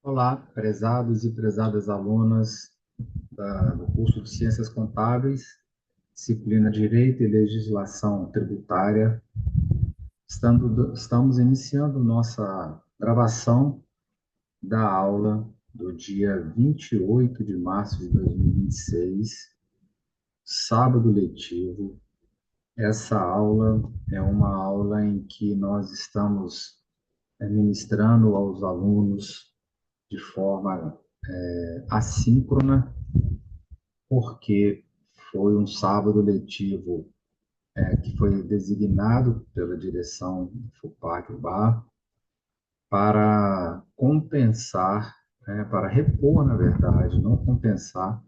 Olá, prezados e prezadas alunas do curso de Ciências Contábeis, disciplina Direito e Legislação Tributária. Estamos iniciando nossa gravação da aula do dia 28 de março de 2026, sábado letivo. Essa aula é uma aula em que nós estamos ministrando aos alunos de forma assíncrona, porque foi um sábado letivo que foi designado pela direção do FUPAC-UBA para compensar, para repor, na verdade, não compensar,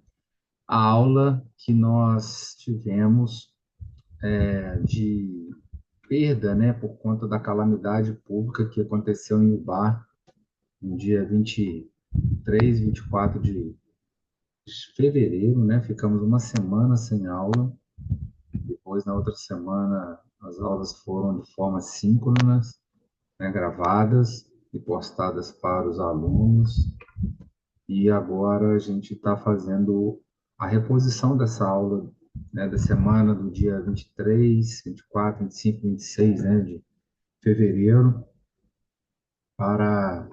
a aula que nós tivemos de perda, por conta da calamidade pública que aconteceu em Ubar no dia 23, 24 de fevereiro, ficamos uma semana sem aula. Depois, na outra semana, as aulas foram de forma síncrona, gravadas e postadas para os alunos. E agora a gente está fazendo a reposição dessa aula, da semana do dia 23, 24, 25, 26, de fevereiro, para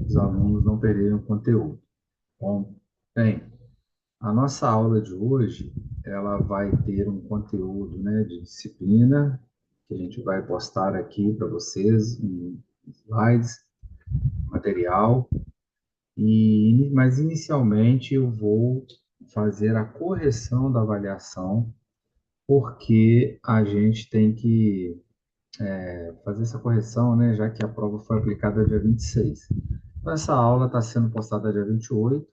os alunos não perderem o conteúdo. Bom, bem, a nossa aula de hoje, ela vai ter um conteúdo, de disciplina, que a gente vai postar aqui para vocês em slides, material, mas inicialmente eu vou fazer a correção da avaliação, porque a gente tem que fazer essa correção, já que a prova foi aplicada dia 26. Então, essa aula está sendo postada dia 28,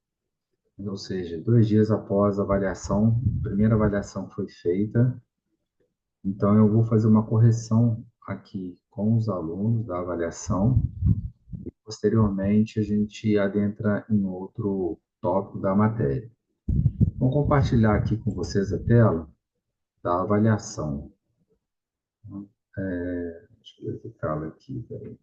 ou seja, 2 dias após a avaliação, a primeira avaliação foi feita. Então, eu vou fazer uma correção aqui com os alunos da avaliação. Posteriormente, a gente adentra em outro tópico da matéria. Vou compartilhar aqui com vocês a tela da avaliação. Deixa eu verificá-la aqui. Peraí.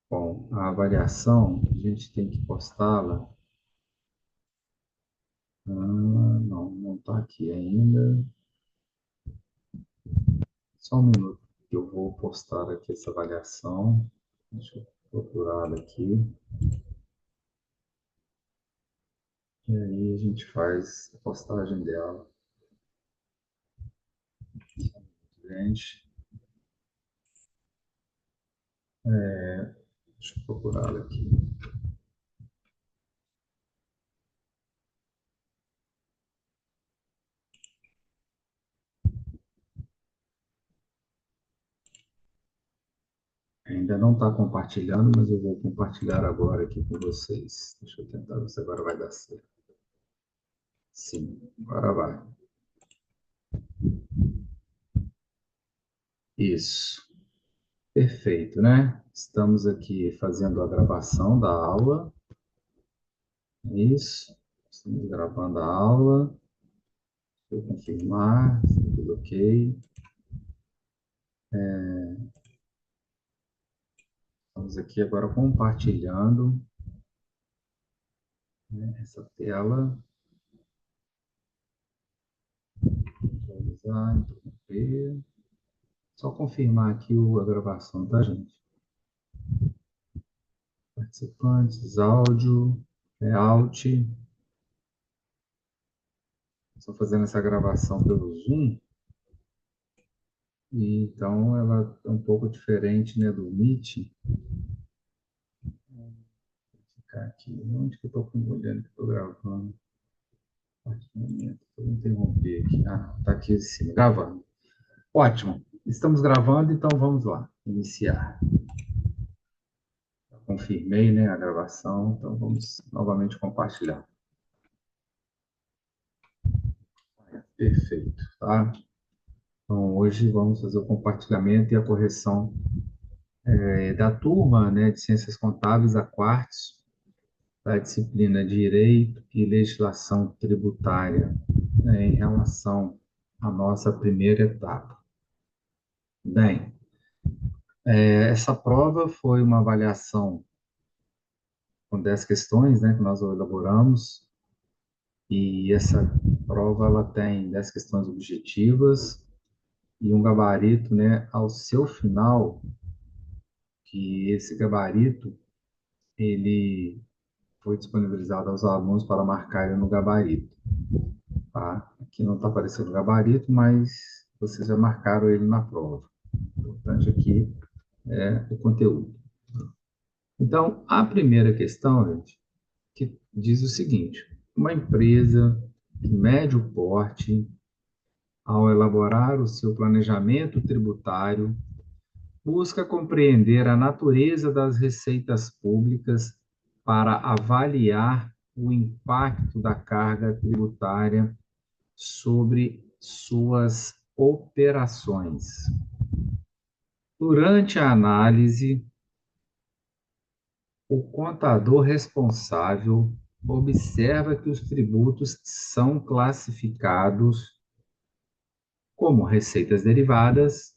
Bom, a avaliação, a gente tem que postá-la. Não está aqui ainda. Só um minuto que eu vou postar aqui essa avaliação. Deixa eu procurá-la aqui. E aí a gente faz a postagem dela. Gente, deixa eu procurá-la aqui. Ainda não está compartilhando, mas eu vou compartilhar agora aqui com vocês. Deixa eu tentar ver se agora vai dar certo. Sim, agora vai. Isso. Perfeito, né? Estamos aqui fazendo a gravação da aula. Isso. Estamos gravando a aula. Vou confirmar, se tá tudo ok. Estamos aqui agora compartilhando, essa tela. Visualizar, interromper. Só confirmar aqui a gravação, tá, gente? Participantes, áudio, layout. Estou fazendo essa gravação pelo Zoom, e então ela é um pouco diferente, do Meet. Vou ficar aqui. Onde que eu estou olhando que estou gravando? Compartilhamento. Vou interromper aqui. Ah, está aqui em cima, gravando. Ótimo. Estamos gravando, então vamos lá. Iniciar. Confirmei, a gravação, então vamos novamente compartilhar. Perfeito, tá? Então, hoje vamos fazer o compartilhamento e a correção da turma, de Ciências Contábeis, a quartos, da disciplina Direito e Legislação Tributária, em relação à nossa primeira etapa. Bem, Essa prova foi uma avaliação com 10 questões, né, que nós elaboramos, e essa prova ela tem 10 questões objetivas e um gabarito, né, ao seu final, que esse gabarito ele foi disponibilizado aos alunos para marcarem no gabarito, tá? Aqui não está aparecendo o gabarito, mas vocês já marcaram ele na prova. O importante aqui é o conteúdo. Então, a primeira questão, gente, que diz o seguinte: uma empresa de médio porte, ao elaborar o seu planejamento tributário, busca compreender a natureza das receitas públicas para avaliar o impacto da carga tributária sobre suas operações. Durante a análise, o contador responsável observa que os tributos são classificados como receitas derivadas,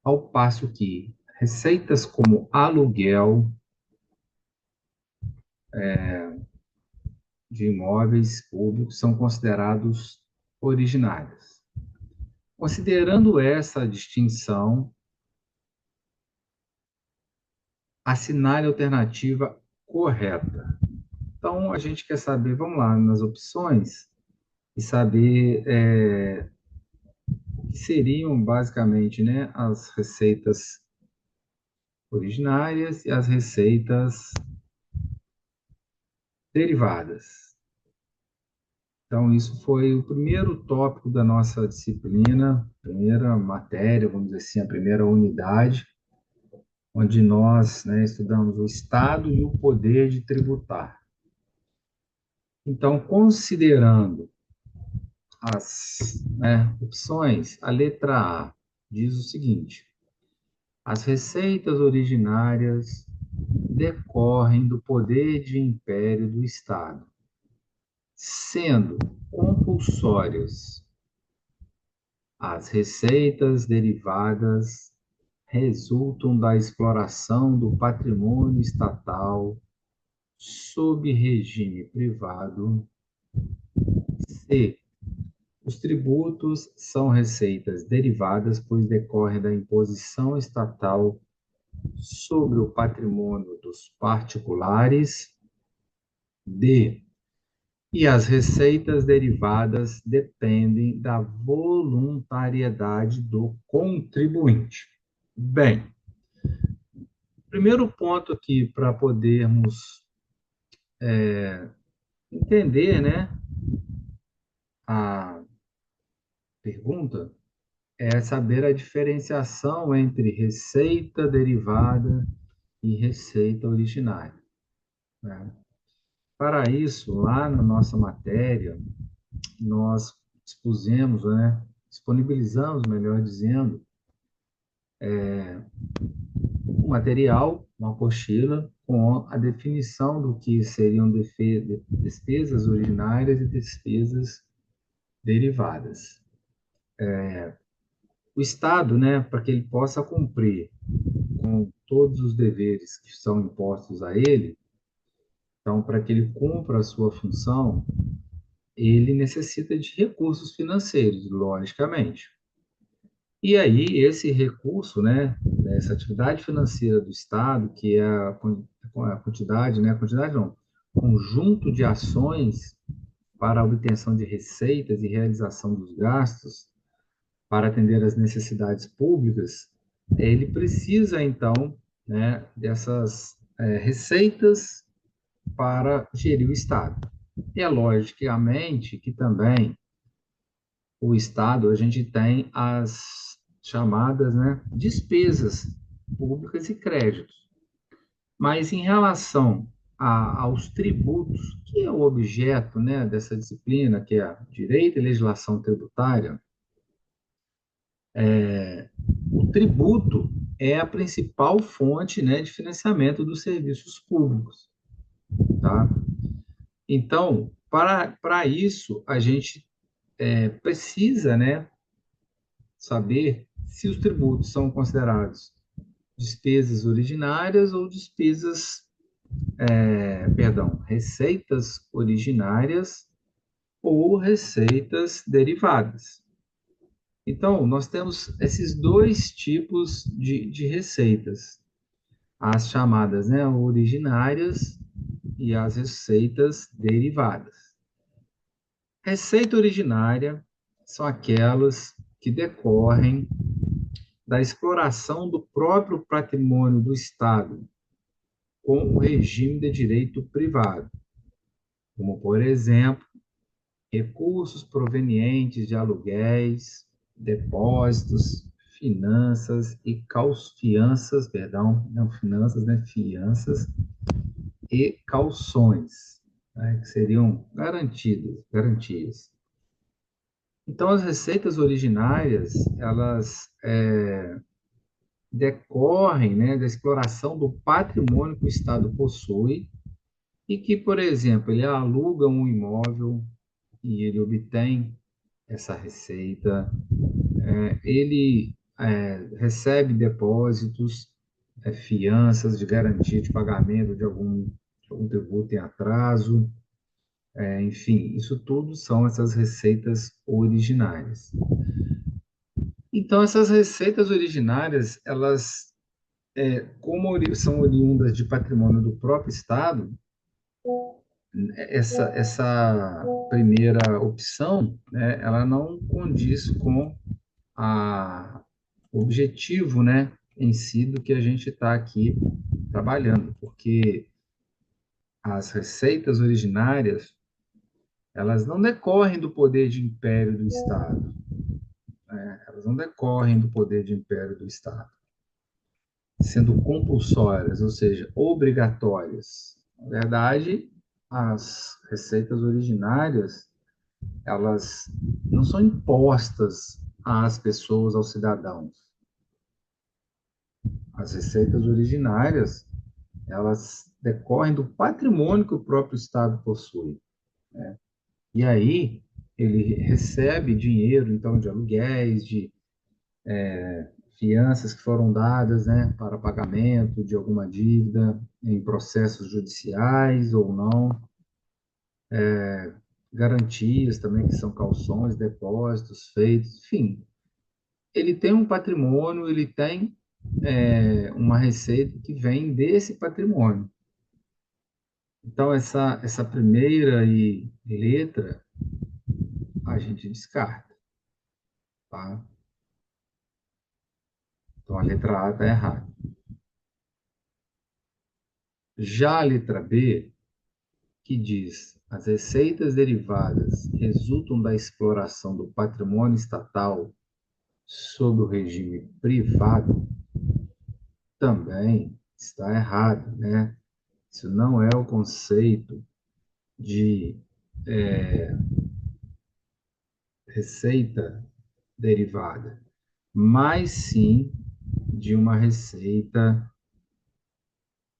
ao passo que receitas como aluguel de imóveis públicos são considerados originários. Considerando essa distinção, assinale a alternativa correta. Então, a gente quer saber, vamos lá, nas opções, e saber o que seriam basicamente, né, as receitas originárias e as receitas derivadas. Então, isso foi o primeiro tópico da nossa disciplina, primeira matéria, vamos dizer assim, a primeira unidade, onde nós, né, estudamos o Estado e o poder de tributar. Então, considerando as, né, opções, a letra A diz o seguinte: as receitas originárias decorrem do poder de império do Estado, sendo compulsórias as receitas derivadas resultam da exploração do patrimônio estatal sob regime privado. C. Os tributos são receitas derivadas, pois decorrem da imposição estatal sobre o patrimônio dos particulares. D. E as receitas derivadas dependem da voluntariedade do contribuinte. Bem, primeiro ponto aqui para podermos entender, né, a pergunta é saber a diferenciação entre receita derivada e receita originária, né? Para isso, lá na nossa matéria, nós expusemos, né, disponibilizamos, melhor dizendo, um material, uma apostila, com a definição do que seriam despesas originárias e despesas derivadas. O Estado, né, para que ele possa cumprir com todos os deveres que são impostos a ele, então, para que ele cumpra a sua função, ele necessita de recursos financeiros, logicamente. E aí, esse recurso, né, essa atividade financeira do Estado, que é a quantidade, né, a quantidade não, conjunto de ações para a obtenção de receitas e realização dos gastos para atender às necessidades públicas, ele precisa, então, né, dessas receitas para gerir o Estado. E é logicamente que também o Estado, a gente tem as chamadas, né, despesas públicas e créditos. Mas em relação aos tributos, que é o objeto, né, dessa disciplina, que é a Direito e Legislação Tributária, o tributo é a principal fonte, né, de financiamento dos serviços públicos, tá? Então, para isso, a gente precisa, né, saber se os tributos são considerados despesas originárias ou receitas originárias ou receitas derivadas. Então, nós temos esses dois tipos de receitas, as chamadas, né, originárias e as receitas derivadas. Receita originária são aquelas que decorrem da exploração do próprio patrimônio do Estado com o regime de direito privado, como, por exemplo, recursos provenientes de aluguéis, depósitos, fianças e calções, né, que seriam garantias. Então, as receitas originárias, elas decorrem, né, da exploração do patrimônio que o Estado possui e que, por exemplo, ele aluga um imóvel e ele obtém essa receita, ele recebe depósitos, fianças de garantia de pagamento de algum tributo em atraso, enfim, isso tudo são essas receitas originárias. Então, essas receitas originárias, elas, são oriundas de patrimônio do próprio Estado, essa primeira opção, né, ela não condiz com o objetivo, né, em si do que a gente está aqui trabalhando, porque as receitas originárias, elas não decorrem do poder de império do Estado, né? Elas não decorrem do poder de império do Estado, sendo compulsórias, ou seja, obrigatórias. Na verdade, as receitas originárias, elas não são impostas às pessoas, aos cidadãos. As receitas originárias, elas decorrem do patrimônio que o próprio Estado possui, né? E aí ele recebe dinheiro, então, de aluguéis, de fianças que foram dadas, né, para pagamento de alguma dívida em processos judiciais ou não, garantias também, que são calções, depósitos feitos, enfim. Ele tem um patrimônio, ele tem uma receita que vem desse patrimônio. Então, essa primeira letra, a gente descarta, tá? Então, a letra A está errada. Já a letra B, que diz: as receitas derivadas resultam da exploração do patrimônio estatal sob o regime privado, também está errado, né? Isso não é o conceito de receita derivada, mas sim de uma receita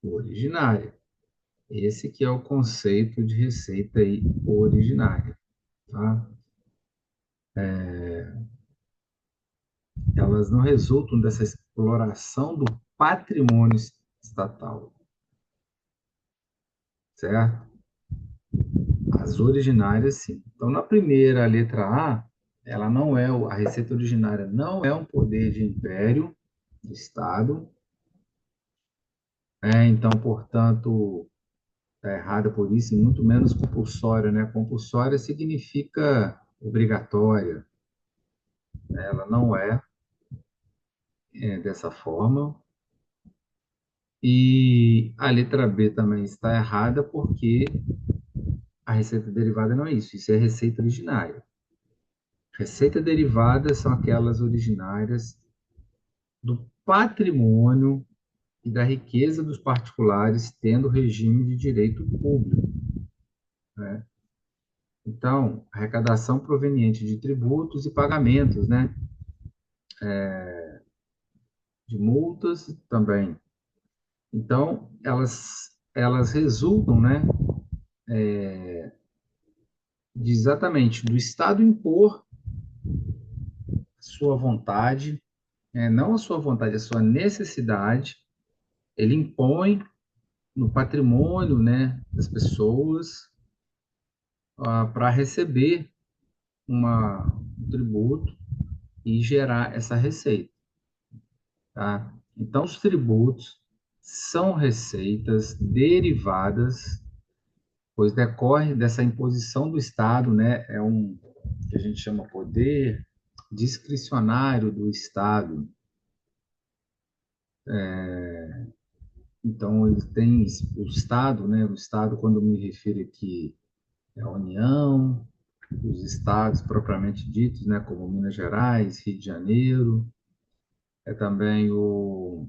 originária. Esse que é o conceito de receita aí originária, tá? Elas não resultam dessa exploração do patrimônio estatal, certo? As originárias, sim. Então, na primeira, a letra A, ela não é, a receita originária não é um poder de império do Estado, então, portanto, está errada por isso, e muito menos compulsória, né? Compulsória significa obrigatória, né? Ela não é dessa forma. E a letra B também está errada porque a receita derivada não é isso, isso é receita originária. Receita derivada são aquelas originárias do patrimônio e da riqueza dos particulares tendo regime de direito público, né? Então, arrecadação proveniente de tributos e pagamentos, né? De multas também. Então, elas resultam, né, exatamente do Estado impor sua vontade não a sua vontade, a sua necessidade, ele impõe no patrimônio, né, das pessoas para receber um tributo e gerar essa receita, tá? Então, os tributos são receitas derivadas, pois decorre dessa imposição do Estado, né? É um que a gente chama poder discricionário do Estado. Então, ele tem o Estado, né? O Estado, quando eu me refiro aqui, é a União, os estados propriamente ditos, né? Como Minas Gerais, Rio de Janeiro, é também os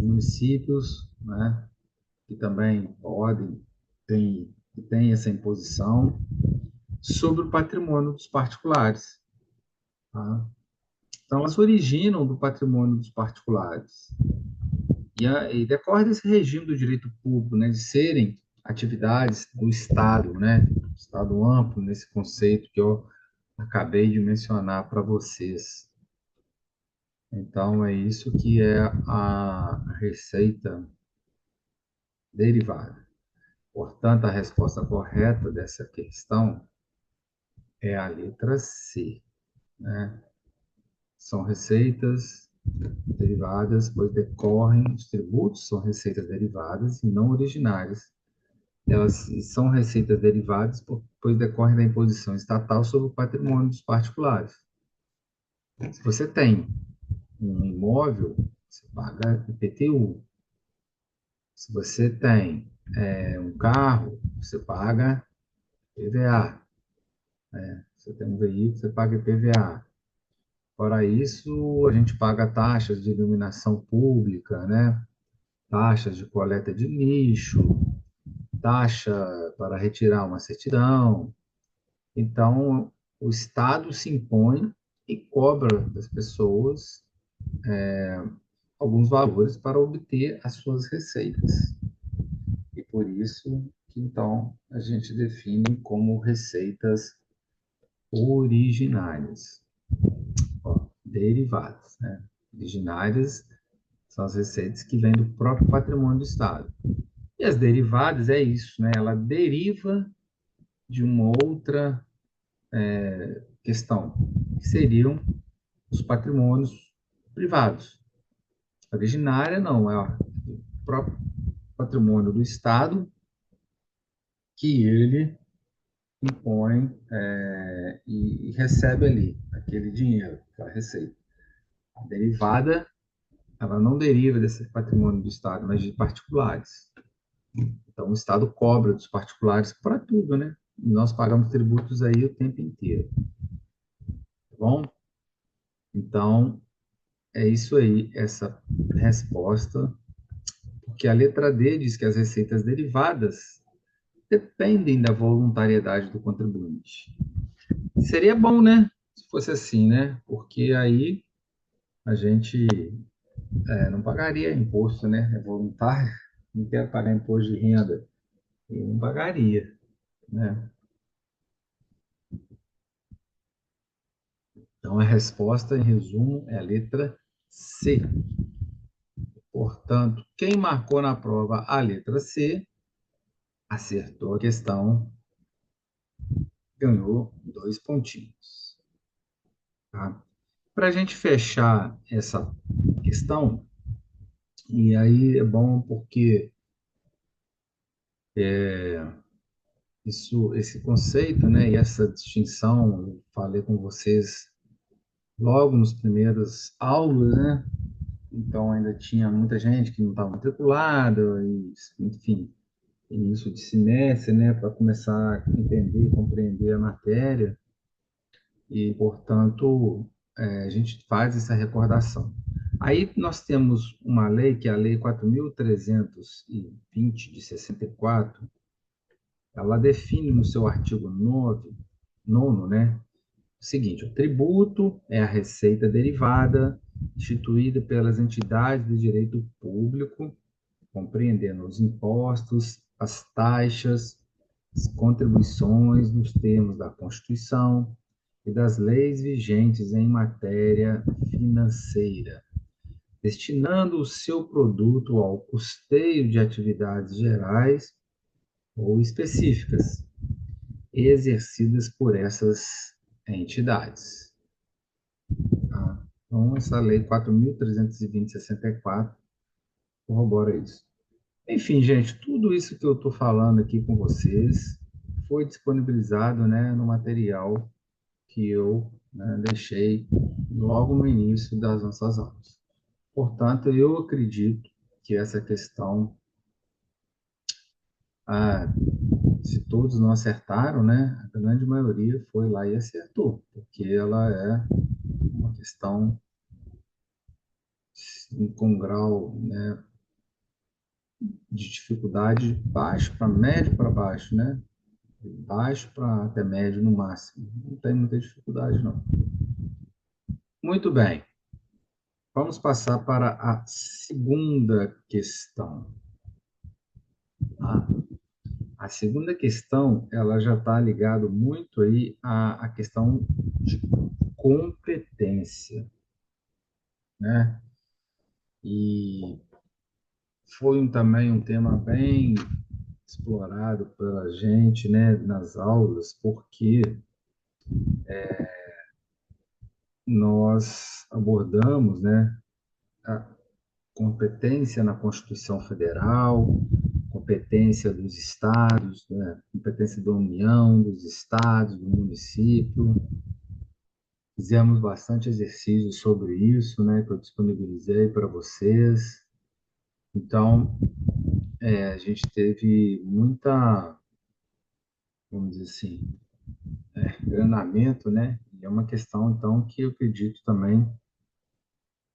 municípios, né? Que também podem, tem essa imposição sobre o patrimônio dos particulares. Tá? Então, elas originam do patrimônio dos particulares. E decorre desse regime do direito público, né, de serem atividades do Estado, né, Estado amplo, nesse conceito que eu acabei de mencionar para vocês. Então, é isso que é a receita derivada. Portanto, a resposta correta dessa questão é a letra C, né? São receitas derivadas, pois decorrem, os tributos são receitas derivadas e não originárias. Elas são receitas derivadas, pois decorrem da imposição estatal sobre o patrimônio dos particulares. Se você tem um imóvel, você paga IPTU. Se você tem um carro, você paga PVA. Você tem um veículo, você paga IPVA. Fora isso, a gente paga taxas de iluminação pública, né? Taxas de coleta de lixo, taxa para retirar uma certidão. Então, o Estado se impõe e cobra das pessoas alguns valores para obter as suas receitas. E por isso que, então, a gente define como receitas originárias, derivadas, né? Originárias são as receitas que vêm do próprio patrimônio do Estado. E as derivadas é isso, né? Ela deriva de uma outra questão, que seriam os patrimônios privados. A originária não, é o próprio patrimônio do Estado que ele impõe e recebe ali aquele dinheiro, aquela receita. A derivada, ela não deriva desse patrimônio do Estado, mas de particulares. Então, o Estado cobra dos particulares para tudo, né? E nós pagamos tributos aí o tempo inteiro, tá bom? Então, é isso aí, essa resposta, porque a letra D diz que as receitas derivadas dependem da voluntariedade do contribuinte. Seria bom, né? Se fosse assim, né? Porque aí a gente não pagaria imposto, né? É voluntário, não quer pagar imposto de renda, e não pagaria, né? Então a resposta, em resumo, é a letra C. Portanto, quem marcou na prova a letra C acertou a questão, ganhou 2 pontinhos. Tá? Para a gente fechar essa questão, e aí é bom porque esse conceito, né, e essa distinção, eu falei com vocês logo nos primeiros aulas, né? Então ainda tinha muita gente que não estava matriculada, e, enfim, início de semestre, né, para começar a entender e compreender a matéria, e, portanto, a gente faz essa recordação. Aí nós temos uma lei, que é a Lei 4.320 de 64. Ela define no seu artigo 9, nono, né, o seguinte: o tributo é a receita derivada instituída pelas entidades de direito público, compreendendo os impostos, as taxas, as contribuições nos termos da Constituição, e das leis vigentes em matéria financeira, destinando o seu produto ao custeio de atividades gerais ou específicas exercidas por essas entidades. Tá? Então, essa lei 4.320/64 corrobora isso. Enfim, gente, tudo isso que eu estou falando aqui com vocês foi disponibilizado, né, no material que eu, né, deixei logo no início das nossas aulas. Portanto, eu acredito que essa questão, ah, se todos não acertaram, né, a grande maioria foi lá e acertou, porque ela é uma questão com grau, né, de dificuldade baixo para médio para baixo, né? De baixo para até médio no máximo. Não tem muita dificuldade, não. Muito bem. Vamos passar para a segunda questão. A, a segunda questão, ela já está ligado muito aí à questão de competência, né? E foi também um tema bem explorado pela gente, né, nas aulas, porque nós abordamos, né, a competência na Constituição Federal, competência dos estados, né, competência da União, dos estados, do município. Fizemos bastante exercício sobre isso, né, que eu disponibilizei para vocês. Então, a gente teve muita, vamos dizer assim, treinamento, né? E é uma questão, então, que eu acredito também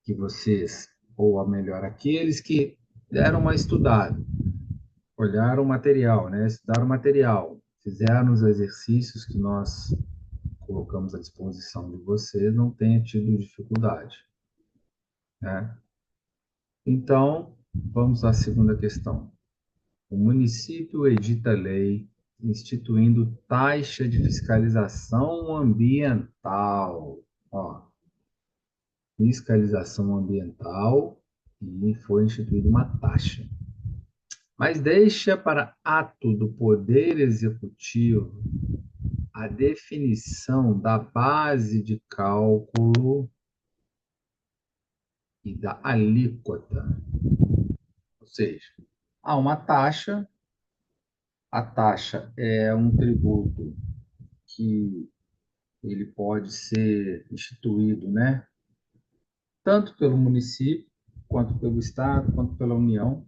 que vocês, ou melhor, aqueles que deram uma estudada, olharam o material, né? Estudaram o material, fizeram os exercícios que nós colocamos à disposição de vocês, não tenha tido dificuldade, né? Então, vamos à segunda questão. O município edita lei instituindo taxa de fiscalização ambiental. Ó, fiscalização ambiental e foi instituída uma taxa. Mas deixa para ato do Poder Executivo a definição da base de cálculo e da alíquota. Ou seja, há uma taxa, a taxa é um tributo que ele pode ser instituído, né? Tanto pelo município, quanto pelo Estado, quanto pela União.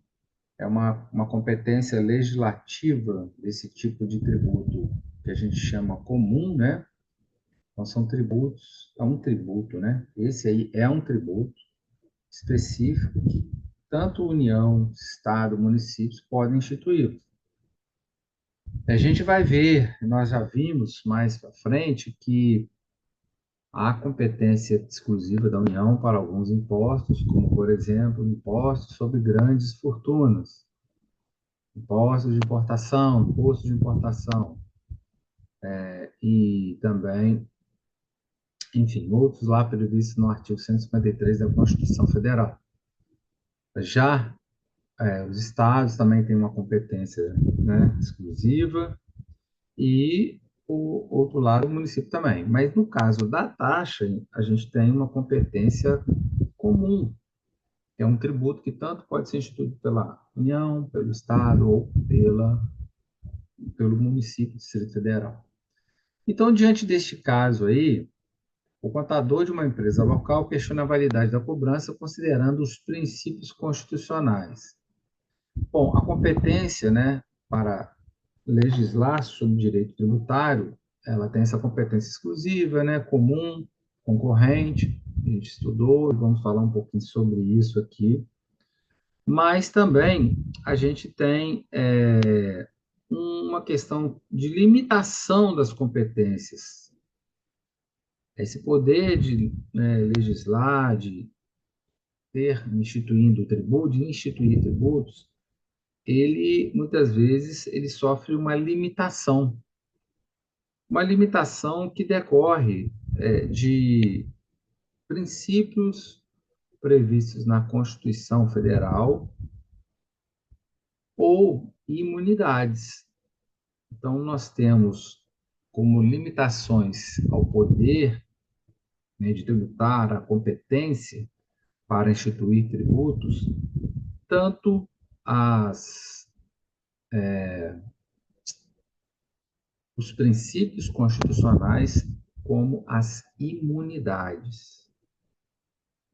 É uma competência legislativa desse tipo de tributo que a gente chama comum, né? Então, são tributos, é um tributo, né? Esse aí é um tributo específico que tanto União, Estado, municípios podem instituir. A gente vai ver, nós já vimos mais para frente, que há competência exclusiva da União para alguns impostos, como, por exemplo, impostos sobre grandes fortunas, impostos de importação, imposto de importação, e também, enfim, outros lá previstos no artigo 153 da Constituição Federal. Já os estados também têm uma competência, né, exclusiva, e o outro lado, o município também. Mas no caso da taxa, a gente tem uma competência comum, que é um tributo que tanto pode ser instituído pela União, pelo Estado ou pelo município do Distrito Federal. Então, diante deste caso aí, o contador de uma empresa local questiona a validade da cobrança considerando os princípios constitucionais. Bom, a competência, né, para legislar sobre direito tributário, ela tem essa competência exclusiva, né, comum, concorrente, a gente estudou e vamos falar um pouquinho sobre isso aqui. Mas também a gente tem uma questão de limitação das competências. Esse poder de, né, legislar, de instituindo tributo, de instituir tributos, ele muitas vezes ele sofre uma limitação. uma limitação que decorre de princípios previstos na Constituição Federal ou imunidades. Então, nós temos como limitações ao poder, né, de tributar, a competência para instituir tributos, tanto as, os princípios constitucionais como as imunidades.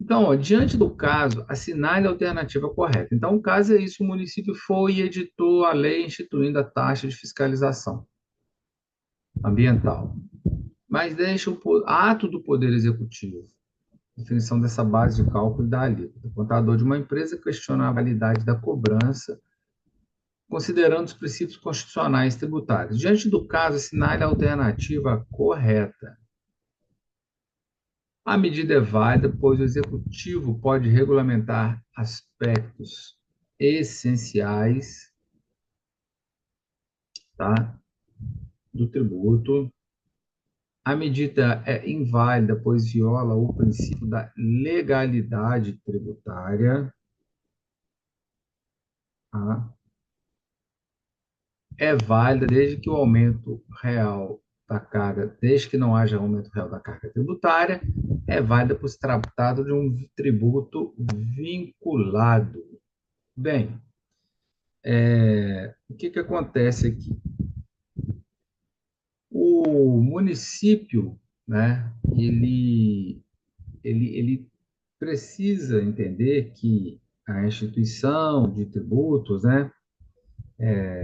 Então, ó, diante do caso, assinale a alternativa correta. Então, o caso é isso: o município foi e editou a lei instituindo a taxa de fiscalização ambiental, mas deixa o ato do Poder Executivo, definição dessa base de cálculo da alíquota. O contador de uma empresa questiona a validade da cobrança, considerando os princípios constitucionais tributários. Diante do caso, assinale a alternativa correta. A medida é válida, pois o Executivo pode regulamentar aspectos essenciais, tá, do tributo. A medida é inválida, pois viola o princípio da legalidade tributária. Tá? É válida desde que o aumento real da carga, desde que não haja aumento real da carga tributária, é válida por se tratado de um tributo vinculado. Bem, o que acontece aqui? O município, né, ele precisa entender que a instituição de tributos, né,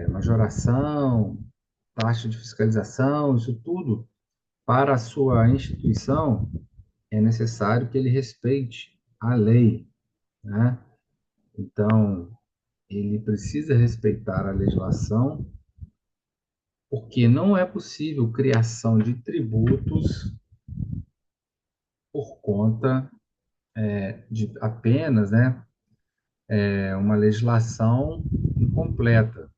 majoração, taxa de fiscalização, isso tudo, para a sua instituição, é necessário que ele respeite a lei, né? Então, ele precisa respeitar a legislação, porque não é possível criação de tributos por conta de apenas, né, uma legislação incompleta.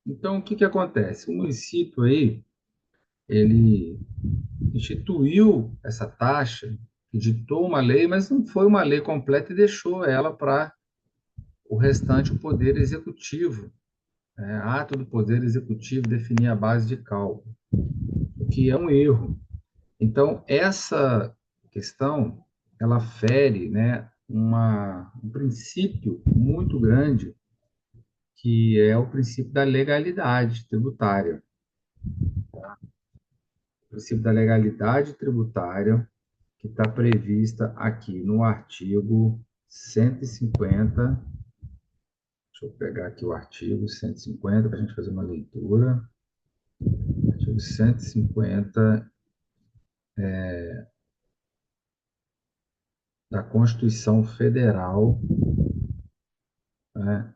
Então, o que acontece? O município aí, ele instituiu essa taxa, editou uma lei, mas não foi uma lei completa e deixou ela para o restante, o Poder Executivo, né? Ato do Poder Executivo definir a base de cálculo, o que é um erro. Então, essa questão, ela fere, né, um princípio muito grande, que é o princípio da legalidade tributária. O princípio da legalidade tributária, que está prevista aqui no artigo 150. Deixa eu pegar aqui o artigo 150 para a gente fazer uma leitura. Artigo 150 da Constituição Federal, né,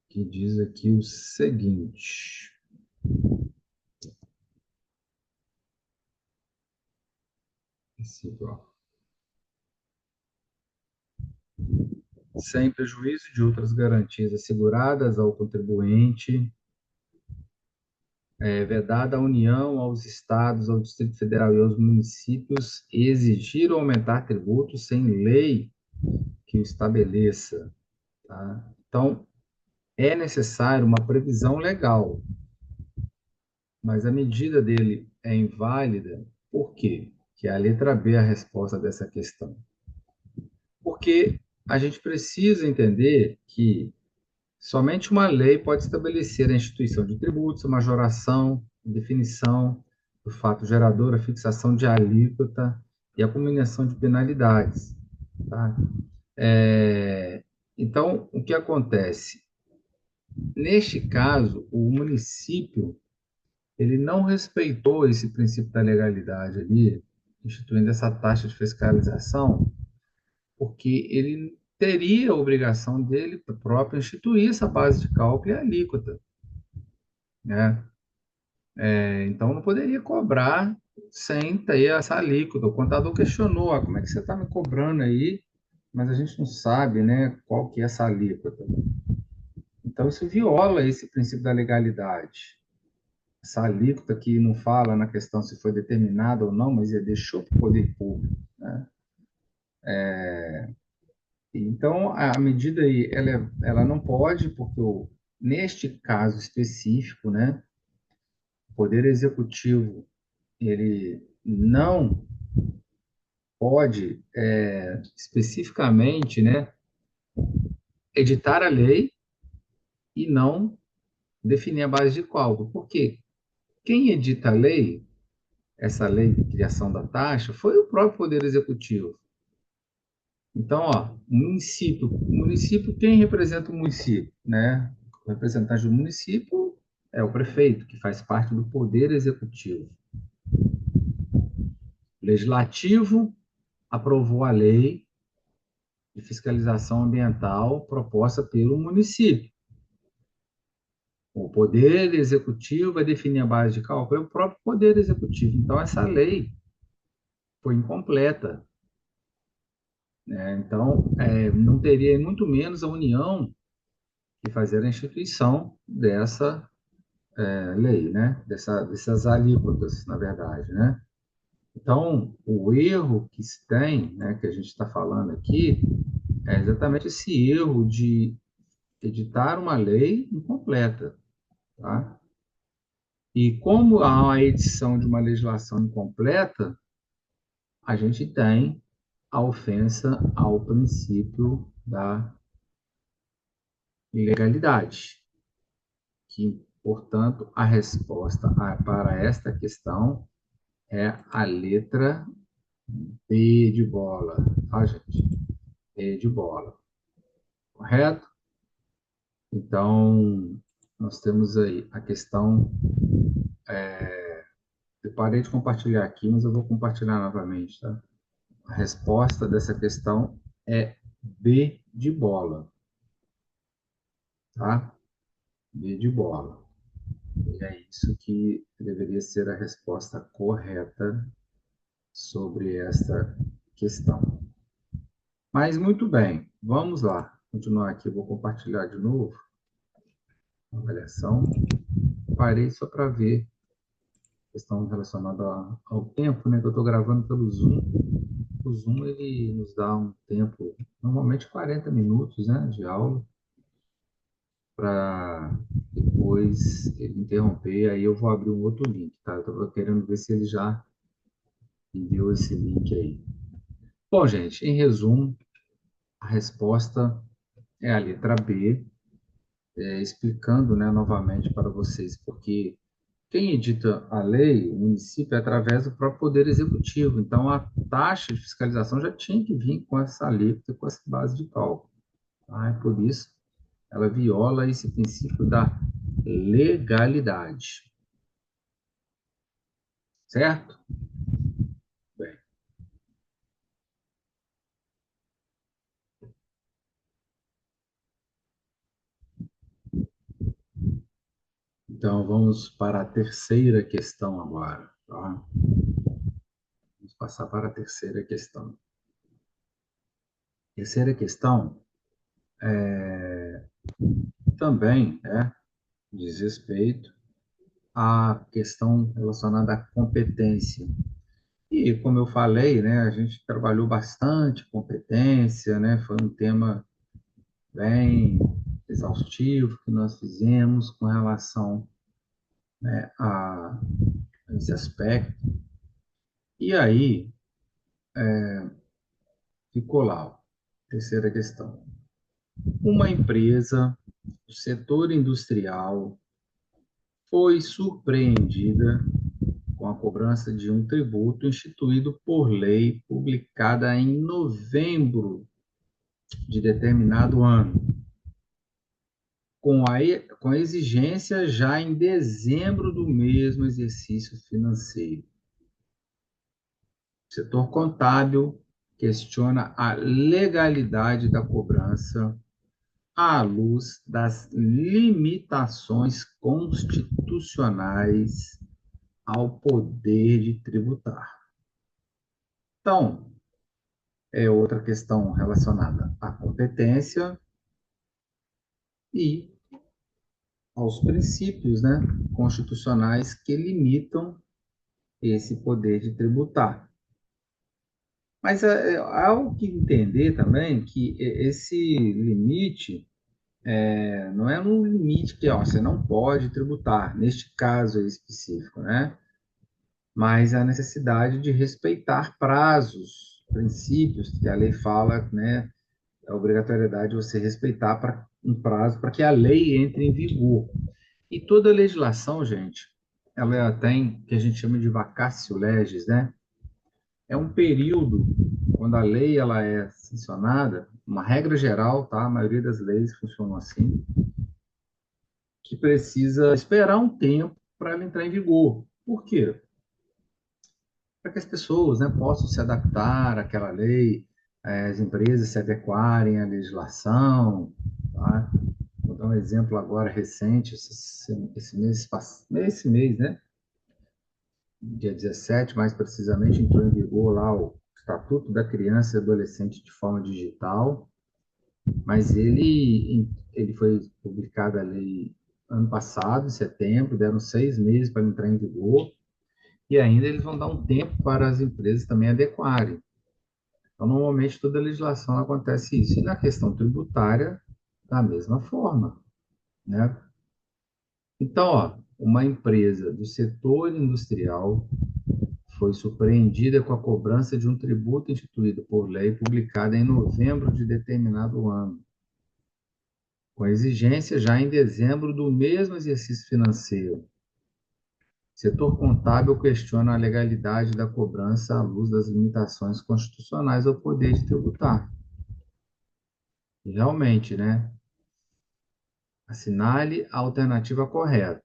que diz aqui o seguinte: sem prejuízo de outras garantias asseguradas ao contribuinte, é vedada à União, aos estados, ao Distrito Federal e aos municípios exigir ou aumentar tributos sem lei que o estabeleça. Tá? Então, é necessário uma previsão legal, mas a medida dele é inválida. Por quê? Que é a letra B a resposta dessa questão. Porque a gente precisa entender que somente uma lei pode estabelecer a instituição de tributos, a majoração, a definição do fato gerador, a fixação de alíquota e a combinação de penalidades. Tá? Então, o que acontece? Neste caso, o município ele não respeitou esse princípio da legalidade ali, instituindo essa taxa de fiscalização, porque ele teria a obrigação dele próprio instituir essa base de cálculo e a alíquota, né? Então, não poderia cobrar sem ter essa alíquota. O contador questionou: como é que você está me cobrando aí, mas a gente não sabe, né, qual que é essa alíquota. Então, isso viola esse princípio da legalidade. essa alíquota que não fala na questão se foi determinada ou não, mas ele deixou para o poder público, né? Então, a medida aí, ela não pode, porque neste caso específico, né, o Poder Executivo, ele não pode, especificamente, né, editar a lei e não definir a base de cálculo. Por quê? Quem edita a lei, essa lei de criação da taxa, foi o próprio Poder Executivo. Então, ó, município, quem representa o município, né? O representante do município é o prefeito, que faz parte do Poder Executivo. O Legislativo aprovou a lei de fiscalização ambiental proposta pelo município. O Poder Executivo vai definir a base de cálculo, é o próprio Poder Executivo. Então, essa lei foi incompleta, né? Então, não teria muito menos a União que fazer a instituição dessa lei, né? Dessas alíquotas, na verdade, né? Então, o erro que se tem, né, que a gente está falando aqui, é exatamente esse erro de editar uma lei incompleta, tá? E como há uma edição de uma legislação incompleta, a gente tem a ofensa ao princípio da legalidade, que, portanto, a resposta para esta questão é a letra B de bola, tá, gente? B de bola, correto? Então, nós temos aí a questão. Eu parei de compartilhar aqui, mas eu vou compartilhar novamente, tá? A resposta dessa questão é B de bola, tá? B de bola. E é isso que deveria ser a resposta correta sobre esta questão. Mas muito bem, vamos lá. Continuar aqui, eu vou compartilhar de novo a avaliação. Parei só para ver a questão relacionada ao tempo, né? Que eu estou gravando pelo Zoom. O Zoom ele nos dá um tempo, normalmente 40 minutos, né, de aula, para depois ele interromper. Aí eu vou abrir um outro link, tá? Eu estou querendo ver se ele já enviou esse link aí. Bom, gente, em resumo, a resposta é a letra B, explicando, né, novamente para vocês, porque quem edita a lei, o município, é através do próprio Poder Executivo. Então, a taxa de fiscalização já tinha que vir com essa alíquota, com essa base de cálculo. Tá? E por isso, ela viola esse princípio da legalidade. Certo? Bem, então, vamos para a terceira questão agora. Tá? Vamos passar para a terceira questão. Terceira questão também diz respeito à questão relacionada à competência. E, como eu falei, né, a gente trabalhou bastante competência, né, foi um tema bem exaustivo que nós fizemos com relação, né, a esse aspecto. E aí ficou lá, ó, terceira questão. Uma empresa do setor industrial foi surpreendida com a cobrança de um tributo instituído por lei publicada em novembro de determinado ano, com a exigência já em dezembro do mesmo exercício financeiro. O setor contábil questiona a legalidade da cobrança à luz das limitações constitucionais ao poder de tributar. Então, é outra questão relacionada à competência e aos princípios, né, constitucionais que limitam esse poder de tributar. Mas há algo que entender também que esse limite não é um limite que ó, você não pode tributar, neste caso específico, né? Mas a necessidade de respeitar prazos, princípios que a lei fala, né? A obrigatoriedade de você respeitar para um prazo para que a lei entre em vigor. E toda legislação, gente, ela tem o que a gente chama de vacatio legis, né? É um período quando a lei ela é sancionada, uma regra geral, tá? A maioria das leis funcionam assim, que precisa esperar um tempo para ela entrar em vigor. Por quê? Para que as pessoas, né, possam se adaptar àquela lei, as empresas se adequarem à legislação, tá? Vou dar um exemplo agora recente, esse mês, né? Dia 17, mais precisamente, entrou em vigor lá o Estatuto da Criança e Adolescente de forma digital, mas ele foi publicado a lei ano passado, em setembro, deram 6 meses para entrar em vigor, e ainda eles vão dar um tempo para as empresas também adequarem. Então, normalmente, toda legislação acontece isso. E na questão tributária, da mesma forma, né? Então, ó, uma empresa do setor industrial foi surpreendida com a cobrança de um tributo instituído por lei publicada em novembro de determinado ano, com exigência já em dezembro do mesmo exercício financeiro. O setor contábil questiona a legalidade da cobrança à luz das limitações constitucionais ao poder de tributar. E realmente, né? Assinale a alternativa correta.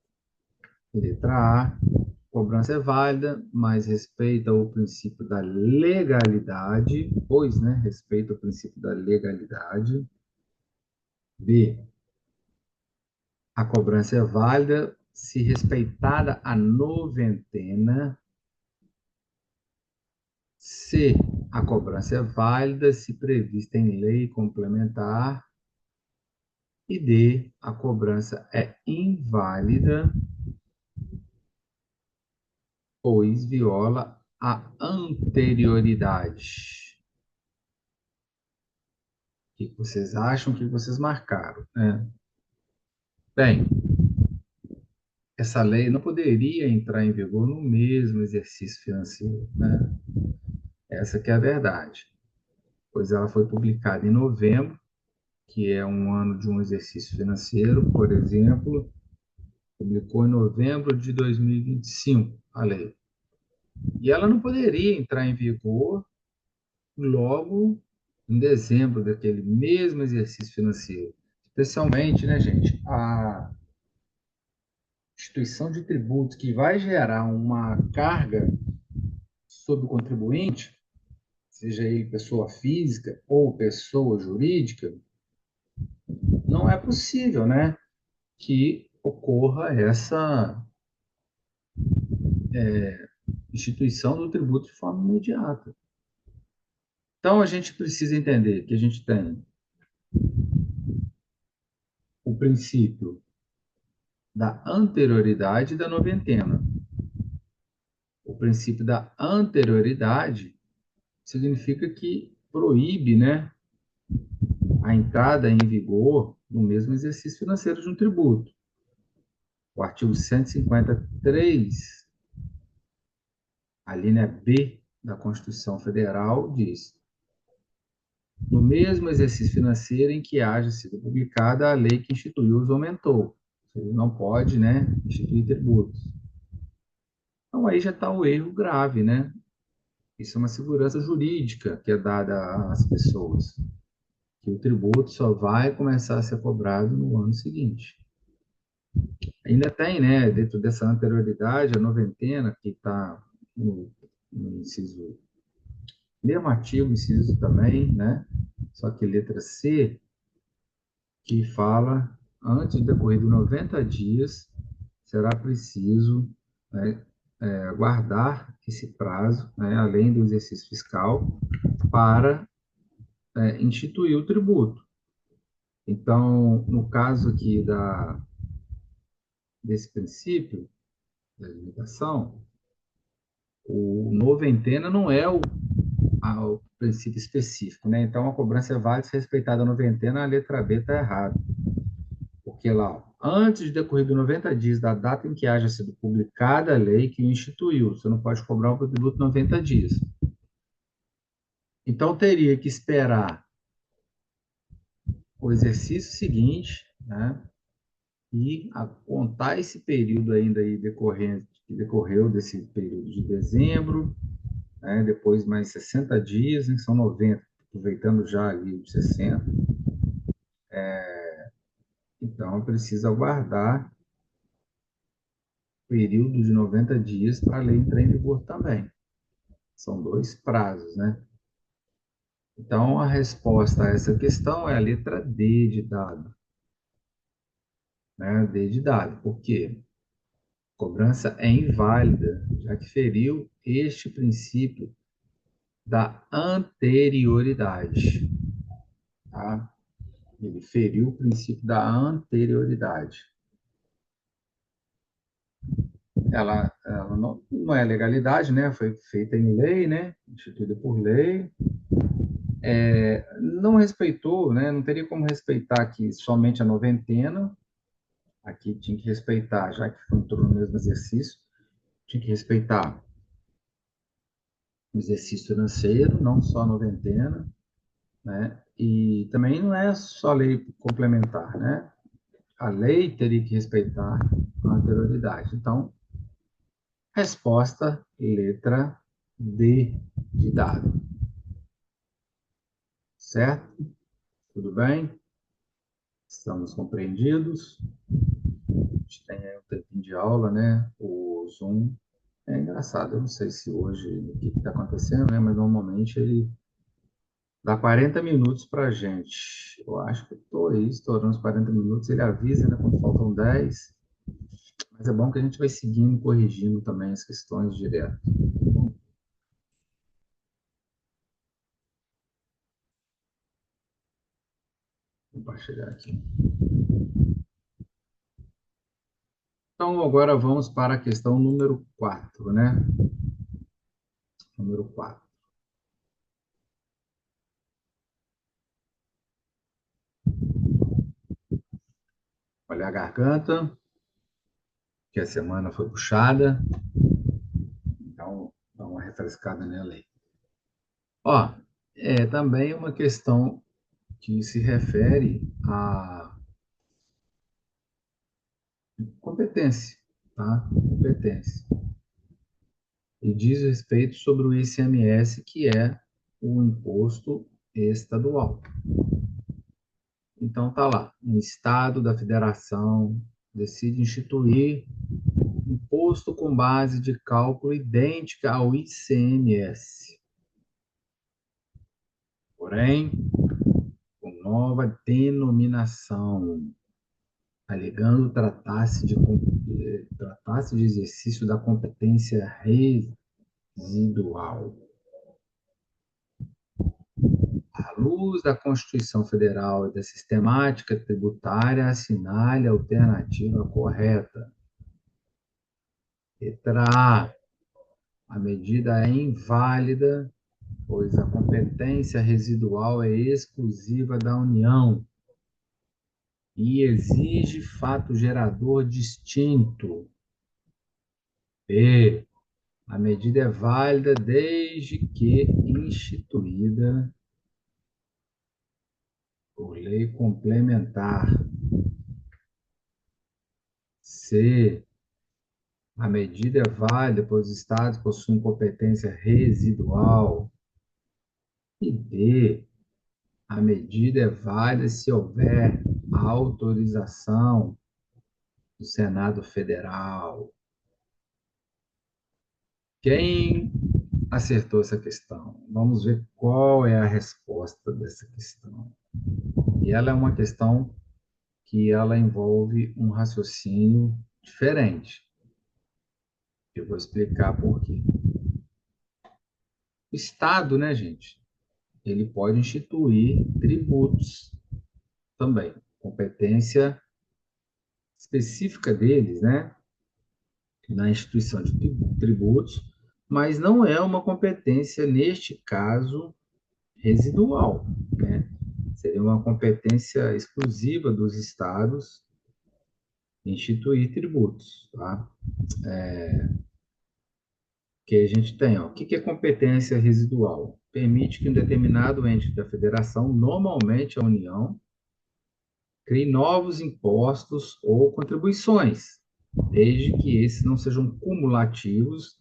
Letra A, cobrança é válida, mas respeita o princípio da legalidade, pois, né, respeita o princípio da legalidade. B, a cobrança é válida se respeitada a noventena. C, a cobrança é válida se prevista em lei complementar. E D, a cobrança é inválida, pois viola a anterioridade. O que vocês acham? O que vocês marcaram, né? Bem, essa lei não poderia entrar em vigor no mesmo exercício financeiro, né? Essa que é a verdade, pois ela foi publicada em novembro, que é um ano de um exercício financeiro, por exemplo, publicou em novembro de 2025 a lei. E ela não poderia entrar em vigor logo em dezembro daquele mesmo exercício financeiro. Especialmente, né, gente, a instituição de tributos que vai gerar uma carga sobre o contribuinte, seja ele pessoa física ou pessoa jurídica, não é possível, né, que ocorra essa instituição do tributo de forma imediata. Então, a gente precisa entender que a gente tem o princípio da anterioridade da noventena. O princípio da anterioridade significa que proíbe, né, a entrada em vigor no mesmo exercício financeiro de um tributo. O artigo 153, a linha B da Constituição Federal, diz: no mesmo exercício financeiro em que haja sido publicada a lei que instituiu-os aumentou. Ele não pode, né, instituir tributos. Então aí já está o erro grave, né? Isso é uma segurança jurídica que é dada às pessoas, que o tributo só vai começar a ser cobrado no ano seguinte. Ainda tem, né, dentro dessa anterioridade, a noventena, que está no inciso, mesmo artigo, inciso também, né, só que letra C, que fala, antes de decorrido 90 dias, será preciso, né, guardar esse prazo, né, além do exercício fiscal, para instituir o tributo. Então, no caso aqui desse princípio da limitação, o noventena não é o princípio específico, né? Então, a cobrança é válida se respeitada a noventena, a letra B está errada. Porque lá, antes de decorrido 90 dias da data em que haja sido publicada a lei que o instituiu, você não pode cobrar o tributo 90 dias. Então, teria que esperar o exercício seguinte, né? E a contar esse período ainda aí decorrente, que decorreu desse período de dezembro, né? Depois mais 60 dias, né? São 90, aproveitando já ali os 60. Então, precisa aguardar o período de 90 dias para a lei entrar em vigor também. São dois prazos, né? Então, a resposta a essa questão é a letra D de dado, né? D de dado. Por quê? Cobrança é inválida, já que feriu este princípio da anterioridade, tá? Ele feriu o princípio da anterioridade. Ela não é legalidade, né? Foi feita em lei, né? Instituída por lei. Não respeitou, né? Não teria como respeitar aqui somente a noventena. Aqui tinha que respeitar, já que entrou no mesmo exercício, tinha que respeitar o exercício financeiro, não só a noventena, né? E também não é só lei complementar, né? A lei teria que respeitar a anterioridade. Então, resposta, letra D de dado. Certo? Tudo bem? Estamos compreendidos? A gente tem aí um tempinho de aula, né? O Zoom é engraçado. Eu não sei se hoje o que está acontecendo, né? Mas normalmente ele dá 40 minutos para a gente. Eu acho que estou aí, estourando os 40 minutos. Ele avisa, né? Quando faltam 10. Mas é bom que a gente vai seguindo, corrigindo também as questões direto. Vou compartilhar aqui. Então, agora vamos para a questão número 4, né? Número 4. Olha a garganta, que a semana foi puxada. Então, dá uma refrescada nela aí. Ó, também uma questão que se refere à competência, tá? Competência. E diz respeito sobre o ICMS, que é o imposto estadual. Então tá lá, um estado da federação decide instituir imposto com base de cálculo idêntica ao ICMS, porém com nova denominação, alegando tratar-se de exercício da competência residual. À luz da Constituição Federal e da sistemática tributária, assinale a alternativa correta. Letra A. A medida é inválida, pois a competência residual é exclusiva da União e exige fato gerador distinto. B. A medida é válida desde que instituída por lei complementar. C. A medida é válida, pois os estados possuem competência residual. E D. A medida é válida se houver autorização do Senado Federal. Quem acertou essa questão? Vamos ver qual é a resposta dessa questão. E ela é uma questão que ela envolve um raciocínio diferente. Eu vou explicar por quê. O Estado, né, gente? Ele pode instituir tributos também. Competência específica deles, né, na instituição de tributos, mas não é uma competência, neste caso, residual, né? Seria uma competência exclusiva dos estados instituir tributos, tá? Que a gente tem, ó, o que é competência residual? Permite que um determinado ente da federação, normalmente a União, crie novos impostos ou contribuições, desde que esses não sejam cumulativos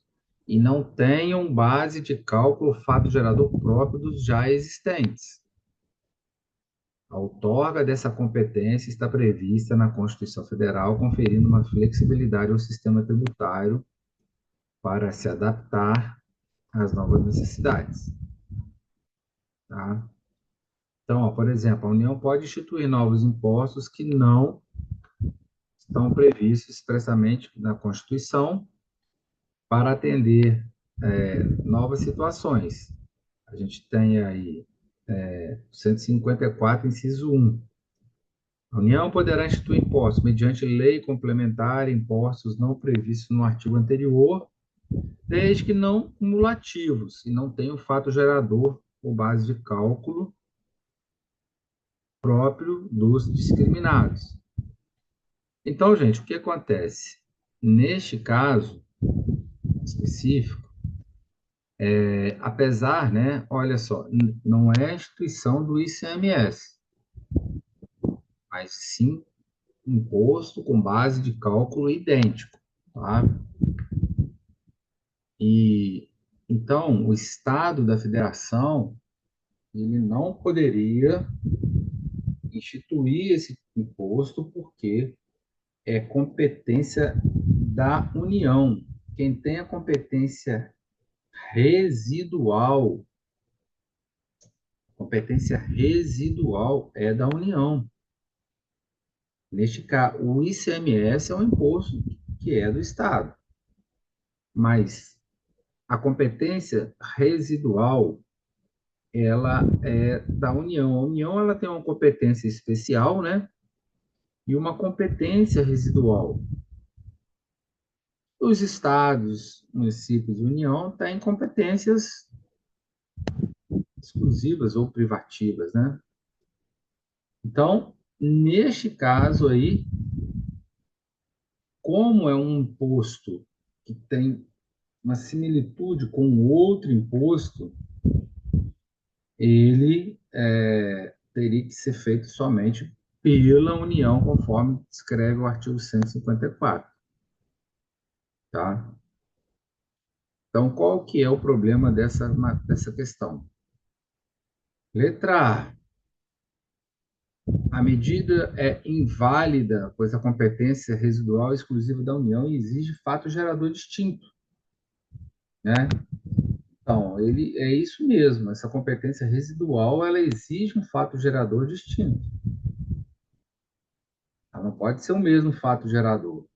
e não tenham base de cálculo fato gerador próprio dos já existentes. A outorga dessa competência está prevista na Constituição Federal, conferindo uma flexibilidade ao sistema tributário para se adaptar às novas necessidades. Tá? Então, ó, por exemplo, a União pode instituir novos impostos que não estão previstos expressamente na Constituição para atender novas situações. A gente tem aí 154, inciso 1. A União poderá instituir impostos mediante lei complementar, impostos não previstos no artigo anterior, desde que não cumulativos e não tenham fato gerador ou base de cálculo próprio dos discriminados. Então, gente, o que acontece? Neste caso específico, apesar, né, olha só, não é a instituição do ICMS, mas sim imposto com base de cálculo idêntico, tá? E então o Estado da Federação ele não poderia instituir esse imposto porque é competência da União. Quem tem a competência residual é da União. Neste caso, o ICMS é um imposto que é do Estado, mas a competência residual ela é da União. A União ela tem uma competência especial, né? E uma competência residual. Os estados, municípios e União têm competências exclusivas ou privativas, né? Então, neste caso aí, como é um imposto que tem uma similitude com outro imposto, ele teria que ser feito somente pela União, conforme descreve o artigo 154, tá? Então, qual que é o problema dessa questão? Letra A medida é inválida, pois a competência residual é exclusiva da União e exige fato gerador distinto, né? Então, ele é isso mesmo, essa competência residual, ela exige um fato gerador distinto. Ela não pode ser o mesmo fato gerador.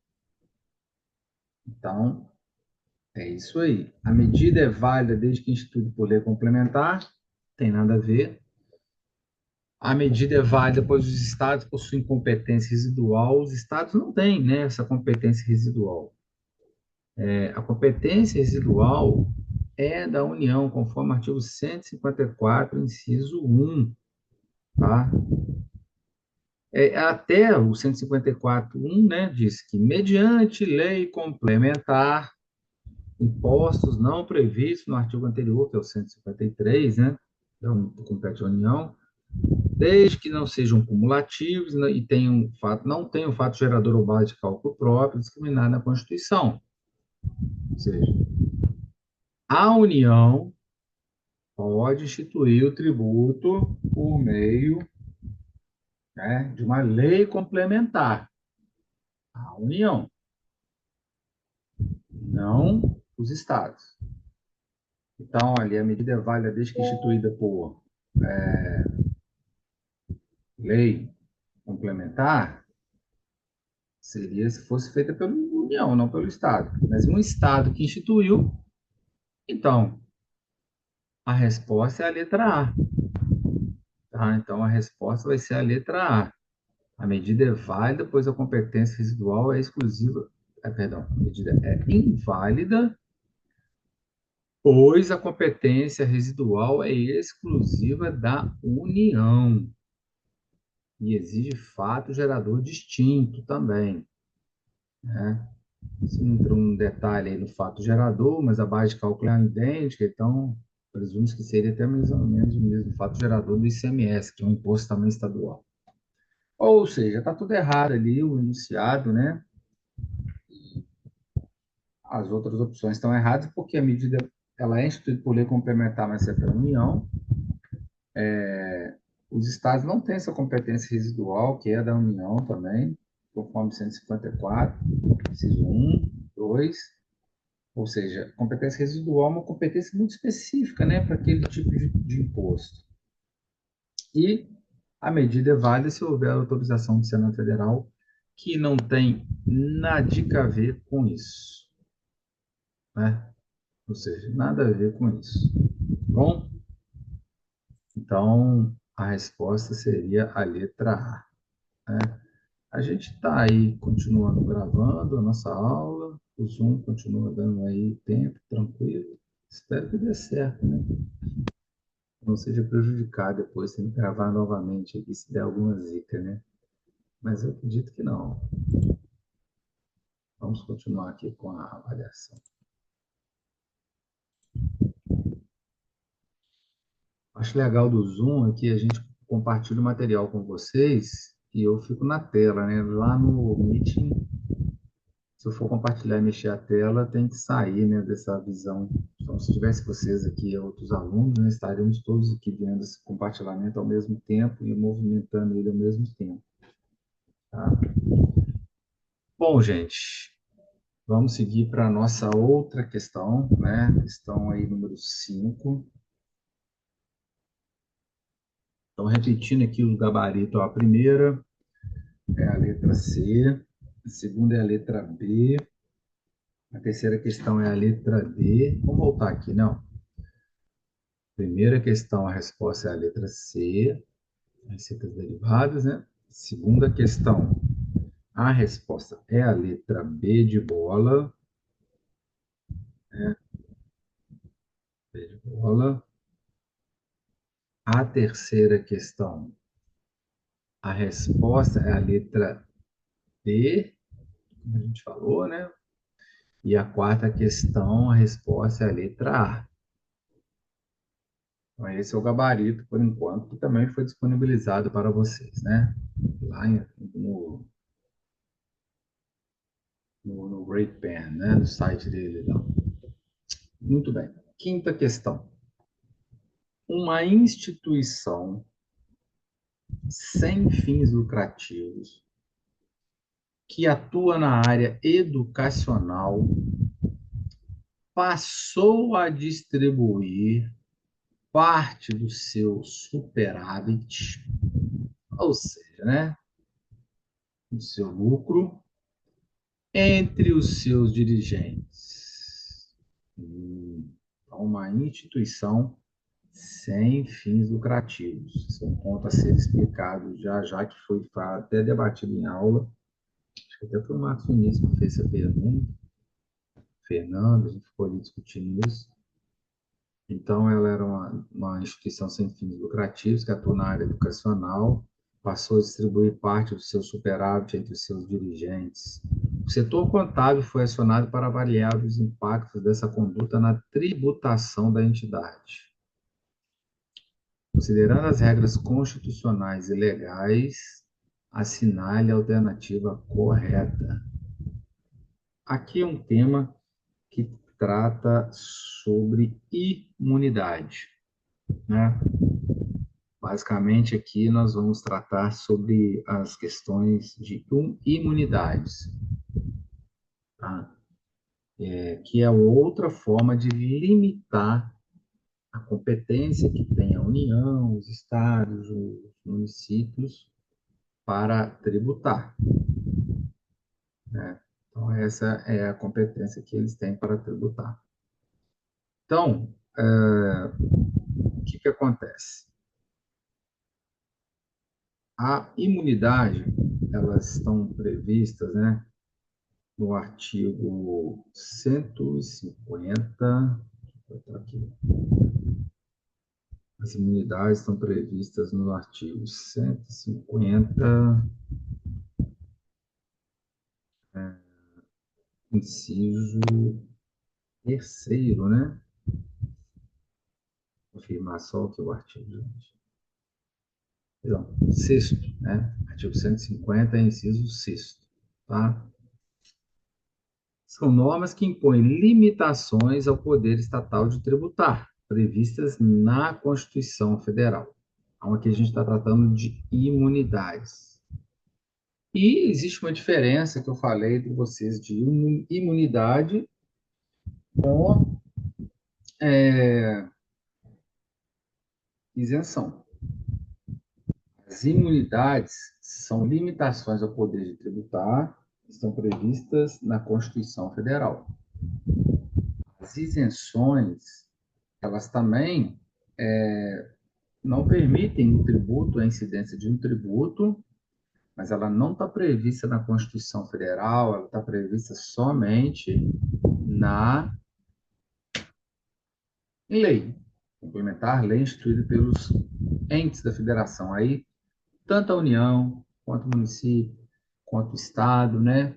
Então, é isso aí. A medida é válida desde que instituída por lei complementar, tem nada a ver. A medida é válida pois os estados possuem competência residual, os estados não têm, né, essa competência residual. A competência residual é da União, conforme o artigo 154, inciso 1, tá? Até o 154.1, né, diz que, mediante lei complementar, impostos não previstos no artigo anterior, que é o 153, né, que é o que compete à União, desde que não sejam cumulativos e não tenham fato gerador ou base de cálculo próprio discriminado na Constituição. Ou seja, a União pode instituir o tributo por meio, né, de uma lei complementar. A União, não os estados. Então, ali, a medida é válida desde que instituída por lei complementar, seria se fosse feita pela União, não pelo Estado. Mas um Estado que instituiu, então, a resposta é a letra A. Tá? Então, a resposta vai ser a letra A. A medida é válida, pois a competência residual é exclusiva. Perdão, a medida é inválida, pois a competência residual é exclusiva da União e exige fato gerador distinto também, né? Você não entrou um detalhe aí no fato gerador, mas a base de cálculo é idêntica, então presume que seria até mais ou menos o mesmo fato gerador do ICMS, que é um imposto também estadual. Ou seja, está tudo errado ali, o enunciado, né? As outras opções estão erradas porque a medida ela é instituída por lei complementar, mas é pela União. Os estados não têm essa competência residual, que é da União também, conforme 154, inciso 1, 2. Ou seja, competência residual é uma competência muito específica, né, para aquele tipo de imposto. E a medida é válida se houver autorização do Senado Federal, que não tem nada a ver com isso, né? Ou seja, nada a ver com isso. Bom, então a resposta seria a letra A. Né? A gente está aí continuando gravando a nossa aula, o Zoom continua dando aí tempo, tranquilo. Espero que dê certo, né? Não seja prejudicado depois, tem que gravar novamente aqui se der alguma zica, né? Mas eu acredito que não. Vamos continuar aqui com a avaliação. Acho legal do Zoom é que a gente compartilha o material com vocês e eu fico na tela, né? Lá no Meeting, se eu for compartilhar e mexer a tela, tem que sair, né, dessa visão. Então, se tivesse vocês aqui, outros alunos, né, estaríamos todos aqui vendo esse compartilhamento ao mesmo tempo e movimentando ele ao mesmo tempo. Tá? Bom, gente, vamos seguir para a nossa outra questão, né? Questão aí número 5. Então, repetindo aqui os gabaritos, ó, a primeira é a letra C, a segunda é a letra B, a terceira questão é a letra D. Vamos voltar aqui, não. Primeira questão, a resposta é a letra C, receitas derivadas, né? Segunda questão, a resposta é a letra B de bola, né? B de bola. A terceira questão, a resposta é a letra D, como a gente falou, né? E a quarta questão, a resposta é a letra A. Então, esse é o gabarito, por enquanto, que também foi disponibilizado para vocês, né? Lá no RatePen, né? No site dele lá. Muito bem. Quinta questão. Uma instituição sem fins lucrativos que atua na área educacional passou a distribuir parte do seu superávit, ou seja, né, do seu lucro, entre os seus dirigentes. Então, uma instituição sem fins lucrativos. Isso é um ponto a ser explicado já, já que foi até debatido em aula. Acho que até foi o Marcos Vinícius que fez essa pergunta. Fernando, a gente ficou ali discutindo isso. Então, ela era uma instituição sem fins lucrativos que atua na área educacional, passou a distribuir parte do seu superávit entre os seus dirigentes. O setor contábil foi acionado para avaliar os impactos dessa conduta na tributação da entidade. Considerando as regras constitucionais e legais, assinale a alternativa correta. Aqui é um tema que trata sobre imunidade, né? Basicamente, aqui nós vamos tratar sobre as questões de imunidades, tá? Que é outra forma de limitar a competência que tem a União, os estados, os municípios para tributar, né? Então, essa é a competência que eles têm para tributar. Então, o que acontece? A imunidade elas estão previstas, né, no artigo 150. Vou botar aqui. As imunidades estão previstas no artigo 150, inciso terceiro, né? Vou confirmar só o que o artigo, gente. Perdão, sexto, né? Artigo 150, inciso sexto, tá? São normas que impõem limitações ao poder estatal de tributar, previstas na Constituição Federal. Então, aqui a gente está tratando de imunidades. E existe uma diferença que eu falei entre vocês de imunidade com isenção. As imunidades são limitações ao poder de tributar, estão previstas na Constituição Federal. As isenções, elas também não permitem o tributo, a incidência de um tributo, mas ela não está prevista na Constituição Federal, ela está prevista somente na lei complementar, lei instituída pelos entes da federação. Aí, tanto a União, quanto o município, quanto o Estado, né?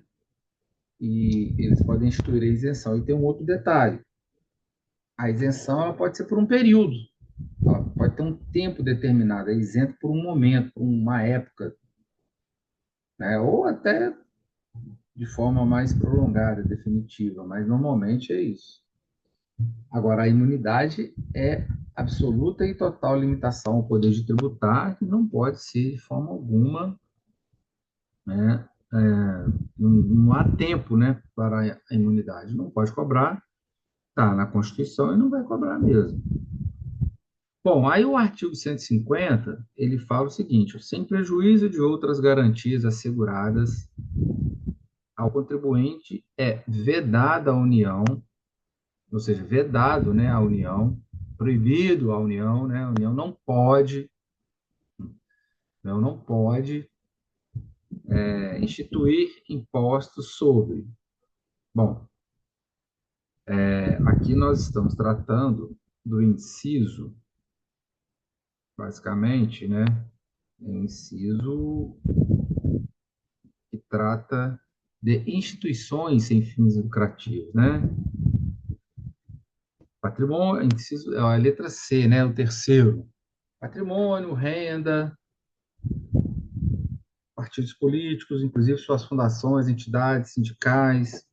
E eles podem instituir a isenção. E tem um outro detalhe: a isenção ela pode ser por um período, ela pode ter um tempo determinado, é isento por um momento, por uma época, né? Ou até de forma mais prolongada, definitiva, mas normalmente é isso. Agora, a imunidade é absoluta e total limitação ao poder de tributar, que não pode ser de forma alguma, né? Não há tempo, né, para a imunidade. Não pode cobrar, está na Constituição e não vai cobrar mesmo. Bom, aí o artigo 150, ele fala o seguinte: sem prejuízo de outras garantias asseguradas ao contribuinte é vedada a União, ou seja, vedado, né, a União, proibido a União, né, a União não pode instituir impostos sobre. Bom, aqui nós estamos tratando do inciso, basicamente, né, um inciso que trata de instituições sem fins lucrativos, né? Patrimônio, inciso, a letra C, né, o terceiro. Patrimônio, renda, partidos políticos, inclusive suas fundações, entidades sindicais,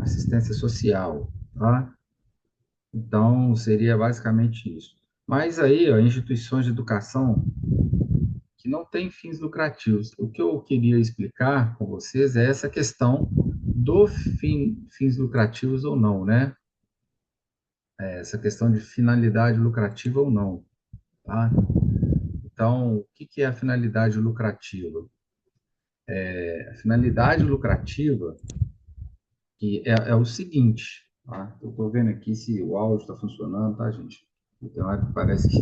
assistência social, tá? Então, seria basicamente isso. Mas aí, ó, instituições de educação que não têm fins lucrativos. O que eu queria explicar com vocês é essa questão do fins lucrativos ou não, né? Essa questão de finalidade lucrativa ou não, tá? Então, o que é a finalidade lucrativa? A finalidade lucrativa que é o seguinte, tá? Eu estou vendo aqui se o áudio está funcionando, tá, gente? Tem hora que parece que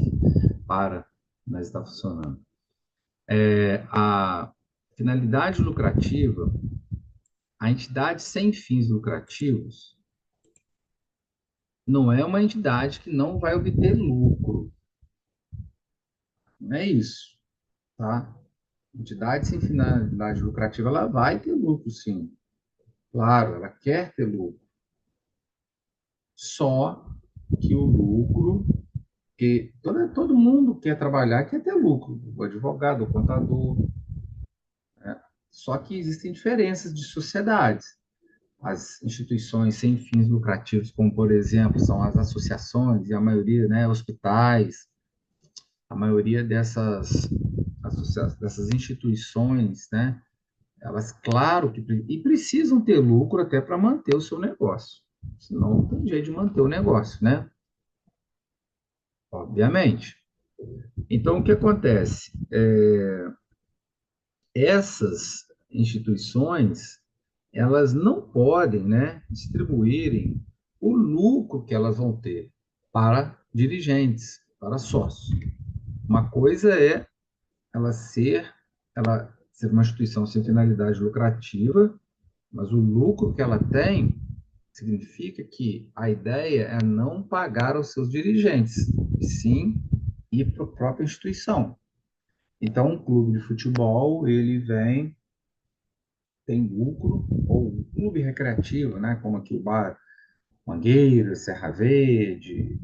para, mas está funcionando. A finalidade lucrativa, a entidade sem fins lucrativos, não é uma entidade que não vai obter lucro. Não é isso, tá? Entidade sem finalidade lucrativa, ela vai ter lucro, sim. Claro, ela quer ter lucro. Só que o lucro, que todo mundo quer trabalhar, quer ter lucro. O advogado, o contador. Só que existem diferenças de sociedades. As instituições sem fins lucrativos, como, por exemplo, são as associações, e a maioria, né, hospitais, a maioria dessas instituições, né, elas, claro, e precisam ter lucro até para manter o seu negócio. Senão não tem jeito de manter o negócio, né? Obviamente. Então, o que acontece? Essas instituições, elas não podem, né, distribuírem o lucro que elas vão ter para dirigentes, para sócios. Uma coisa é ela ser uma instituição sem finalidade lucrativa, mas o lucro que ela tem significa que a ideia é não pagar aos seus dirigentes, e sim ir para a própria instituição. Então, um clube de futebol, ele vem, tem lucro, ou um clube recreativo, né, como aqui o Bar Mangueira, Serra Verde,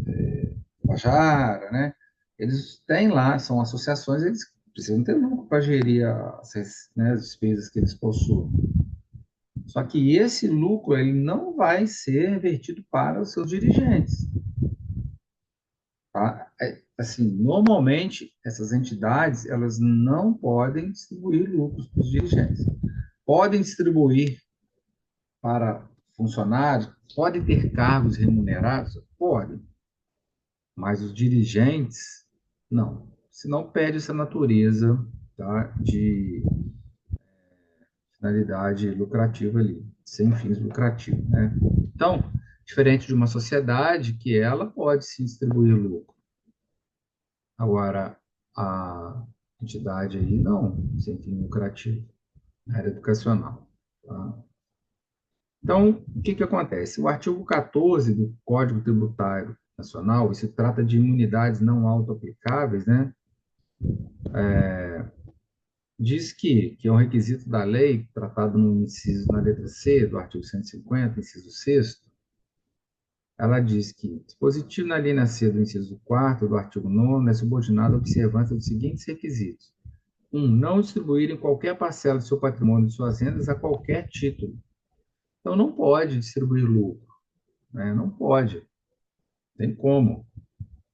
Guajara, né, eles têm lá, são associações, eles precisam ter lucro para gerir né, as despesas que eles possuem. Só que esse lucro ele não vai ser revertido para os seus dirigentes. Tá? Assim, normalmente, essas entidades elas não podem distribuir lucros para os dirigentes. Podem distribuir para funcionários, podem ter cargos remunerados? Podem, mas os dirigentes, não. Senão perde essa natureza, tá, de finalidade lucrativa ali, sem fins lucrativos, né? Então, diferente de uma sociedade que ela pode se distribuir lucro. Agora, a entidade aí não, sem fim lucrativo, na área educacional. Tá? Então, o que acontece? O artigo 14 do Código Tributário Nacional, isso trata de imunidades não auto-aplicáveis, né? Diz que é um requisito da lei, tratado no inciso, na letra C do artigo 150, inciso 6º, ela diz que dispositivo na linha C do inciso 4º do artigo 9º é subordinado à observância dos seguintes requisitos. 1. Não distribuir em qualquer parcela de seu patrimônio e de suas rendas a qualquer título. Então, não pode distribuir lucro, né? Não pode, tem como,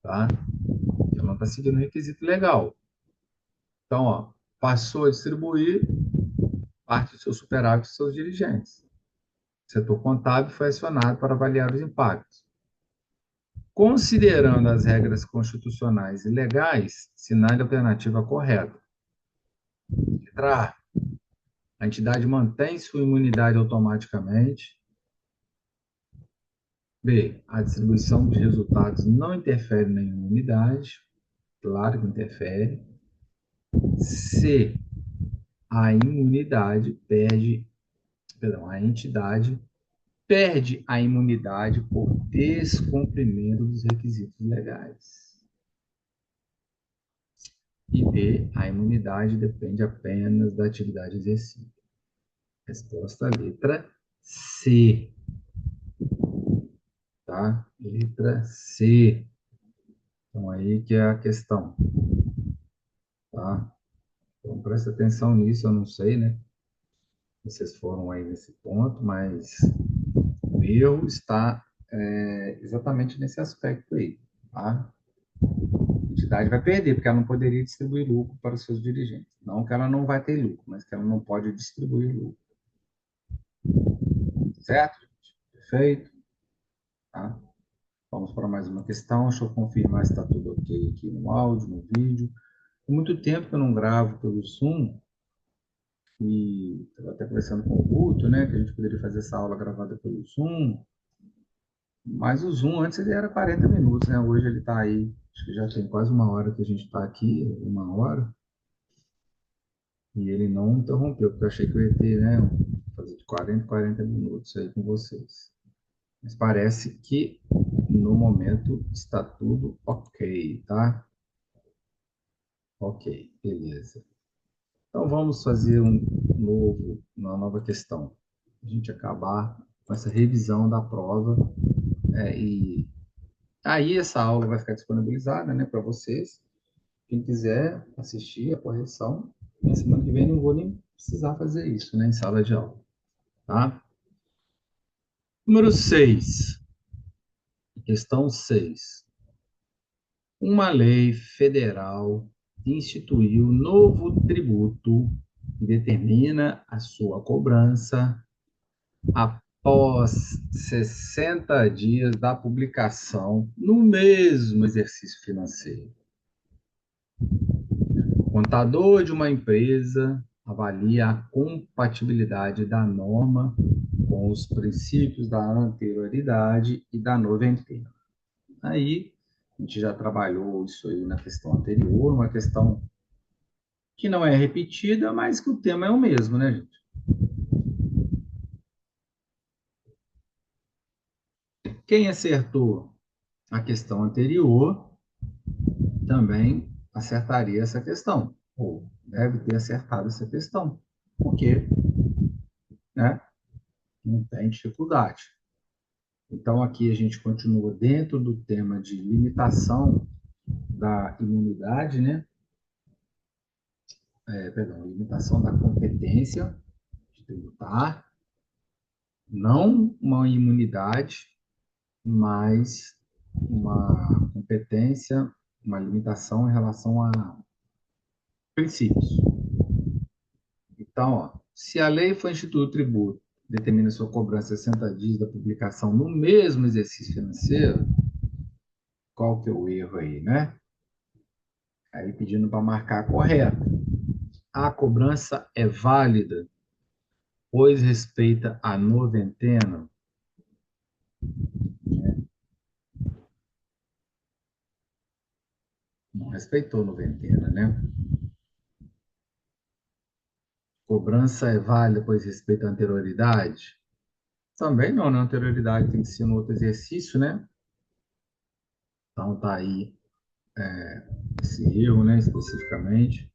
tá? Porque não está seguindo o requisito legal. Então, ó, passou a distribuir parte do seu superávit aos seus dirigentes. O setor contábil foi acionado para avaliar os impactos. Considerando as regras constitucionais e legais, sinale a alternativa correta. Letra A entidade mantém sua imunidade automaticamente. B. A distribuição dos resultados não interfere na imunidade. Claro que interfere. C. A imunidade perde, perdão, a entidade perde a imunidade por descumprimento dos requisitos legais. E D. A imunidade depende apenas da atividade exercida. Resposta letra C. Tá? Letra C. Então, aí que é a questão. Tá? Então, presta atenção nisso, eu não sei, né? Vocês foram aí nesse ponto, mas o erro está exatamente nesse aspecto aí, tá? A entidade vai perder, porque ela não poderia distribuir lucro para os seus dirigentes. Não que ela não vai ter lucro, mas que ela não pode distribuir lucro. Certo, gente? Perfeito? Tá? Vamos para mais uma questão. Deixa eu confirmar se está tudo ok aqui no áudio, no vídeo. Tem muito tempo que eu não gravo pelo Zoom, e estava até conversando com o Guto, né, que a gente poderia fazer essa aula gravada pelo Zoom, mas o Zoom antes ele era 40 minutos, né, hoje ele está aí, acho que já tem quase uma hora que a gente está aqui, uma hora, e ele não interrompeu, porque eu achei que eu ia ter, né, fazer de 40 minutos aí com vocês. Mas parece que no momento está tudo ok, tá? Ok, beleza. Então vamos fazer uma nova questão. A gente acabar com essa revisão da prova, e aí essa aula vai ficar disponibilizada, né, para vocês. Quem quiser assistir a correção, na semana que vem não vou nem precisar fazer isso, né, em sala de aula, tá? Número 6, questão 6. Uma lei federal instituiu novo tributo que determina a sua cobrança após 60 dias da publicação no mesmo exercício financeiro. O contador de uma empresa avalia a compatibilidade da norma com os princípios da anterioridade e da noventena. Aí, a gente já trabalhou isso aí na questão anterior, uma questão que não é repetida, mas que o tema é o mesmo, né, gente? Quem acertou a questão anterior também acertaria essa questão, ou deve ter acertado essa questão, porque, né, não tem dificuldade. Então, aqui a gente continua dentro do tema de limitação da imunidade, né? Perdão, limitação da competência de tributar, não uma imunidade, mas uma competência, uma limitação em relação a princípios. Então, ó, se a lei for instituir o tributo, determina sua cobrança 60 dias da publicação no mesmo exercício financeiro, qual que é o erro aí, né? Aí pedindo para marcar correto. A cobrança é válida, pois respeita a noventena. Não respeitou a noventena, né? Cobrança é válida, pois respeita a anterioridade. Também não, né? Anterioridade tem que ser no outro exercício, né? Então tá aí esse erro, né? Especificamente.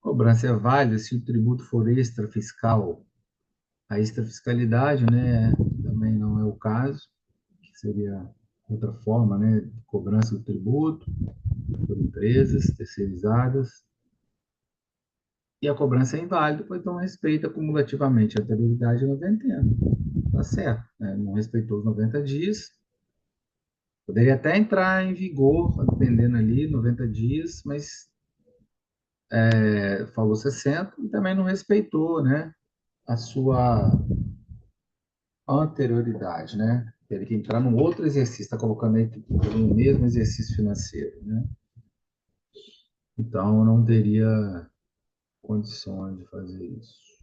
Cobrança é válida se o tributo for extrafiscal. A extrafiscalidade, né? Também não é o caso, que seria outra forma, né? De cobrança do tributo por empresas terceirizadas. E a cobrança é inválida, pois não respeita cumulativamente a anterioridade e a noventena. Tá certo, né? Não respeitou os 90 dias. Poderia até entrar em vigor, dependendo ali, 90 dias, mas falou 60 e também não respeitou, né, a sua anterioridade, né? Teria que entrar num outro exercício, está colocando aí no mesmo exercício financeiro, né? Então, não teria condições de fazer isso.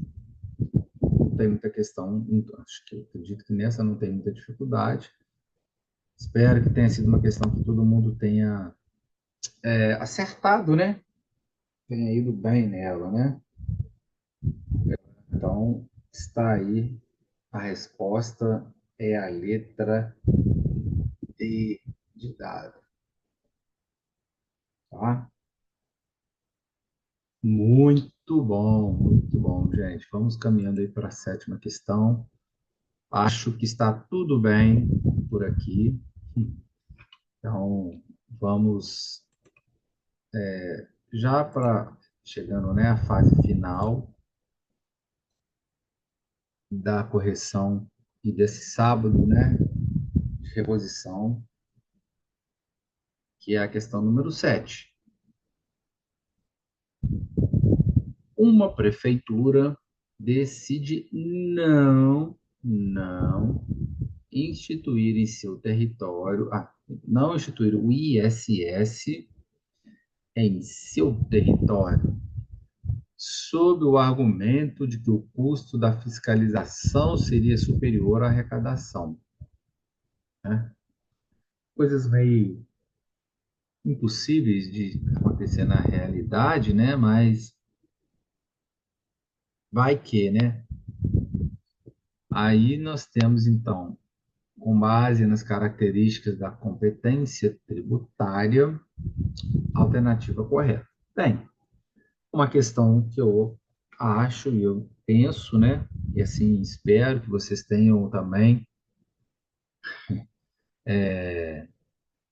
Não tem muita questão, acho que acredito que nessa não tem muita dificuldade. Espero que tenha sido uma questão que todo mundo tenha acertado, né? Tenha ido bem nela, né? Então, está aí a resposta é a letra D de dado, tá? Muito bom, gente. Vamos caminhando aí para a sétima questão. Acho que está tudo bem por aqui. Então, vamos já para chegando, né, à fase final da correção e desse sábado, né, de reposição, que é a questão número 7. Uma prefeitura decide não instituir em seu território, não instituir o ISS em seu território, sob o argumento de que o custo da fiscalização seria superior à arrecadação, né? Coisas meio impossíveis de acontecer na realidade, né? Mas vai que, né? Aí nós temos então, com base nas características da competência tributária, a alternativa correta. Bem, uma questão que eu acho e eu penso, né? E assim espero que vocês tenham também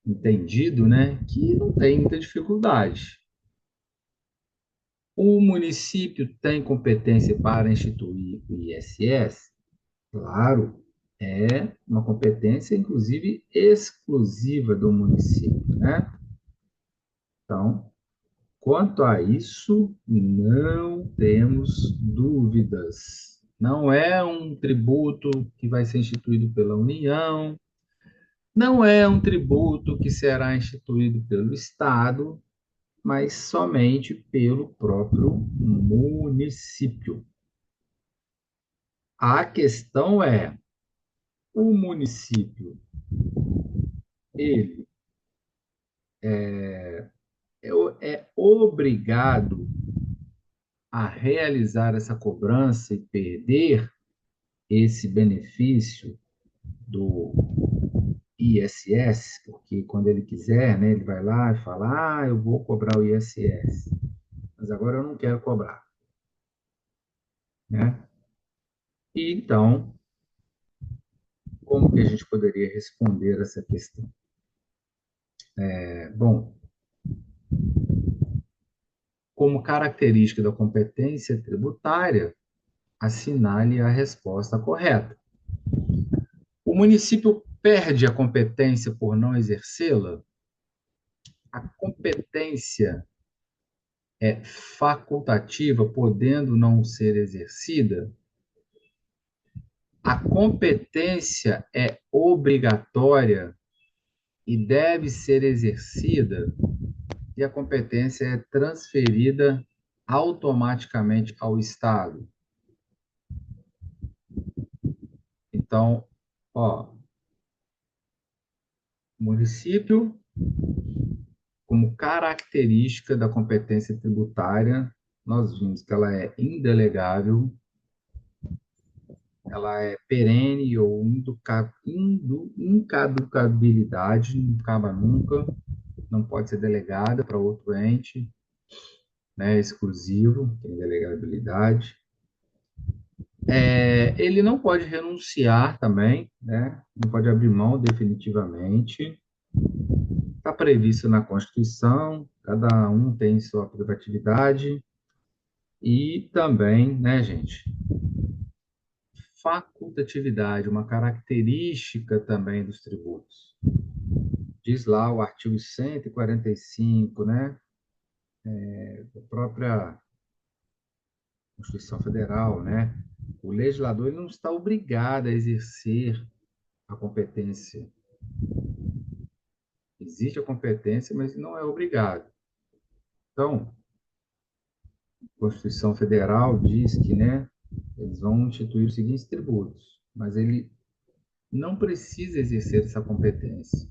entendido, né? Que não tem muita dificuldade. O município tem competência para instituir o ISS? Claro, é uma competência, inclusive, exclusiva do município, né? Então, quanto a isso, não temos dúvidas. Não é um tributo que vai ser instituído pela União, não é um tributo que será instituído pelo Estado, mas somente pelo próprio município. A questão é, o município, ele é obrigado a realizar essa cobrança e perder esse benefício do ISS, porque quando ele quiser, né, ele vai lá e fala, eu vou cobrar o ISS, mas agora eu não quero cobrar, né? E então, como que a gente poderia responder essa questão? Bom, como característica da competência tributária, assinale a resposta correta. O município perde a competência por não exercê-la? A competência é facultativa, podendo não ser exercida? A competência é obrigatória e deve ser exercida, e a competência é transferida automaticamente ao Estado. Então, ó, município, como característica da competência tributária, nós vimos que ela é indelegável, ela é perene ou incaducabilidade, não acaba nunca, não pode ser delegada para outro ente, né, exclusivo, tem delegabilidade. Ele não pode renunciar também, né, não pode abrir mão definitivamente. Está previsto na Constituição, cada um tem sua privatividade e também, né, gente, facultatividade, uma característica também dos tributos. Diz lá o artigo 145, né, da própria Constituição Federal, né, o legislador ele não está obrigado a exercer a competência. Existe a competência, mas não é obrigado. Então, a Constituição Federal diz que, né, eles vão instituir os seguintes tributos, mas ele não precisa exercer essa competência.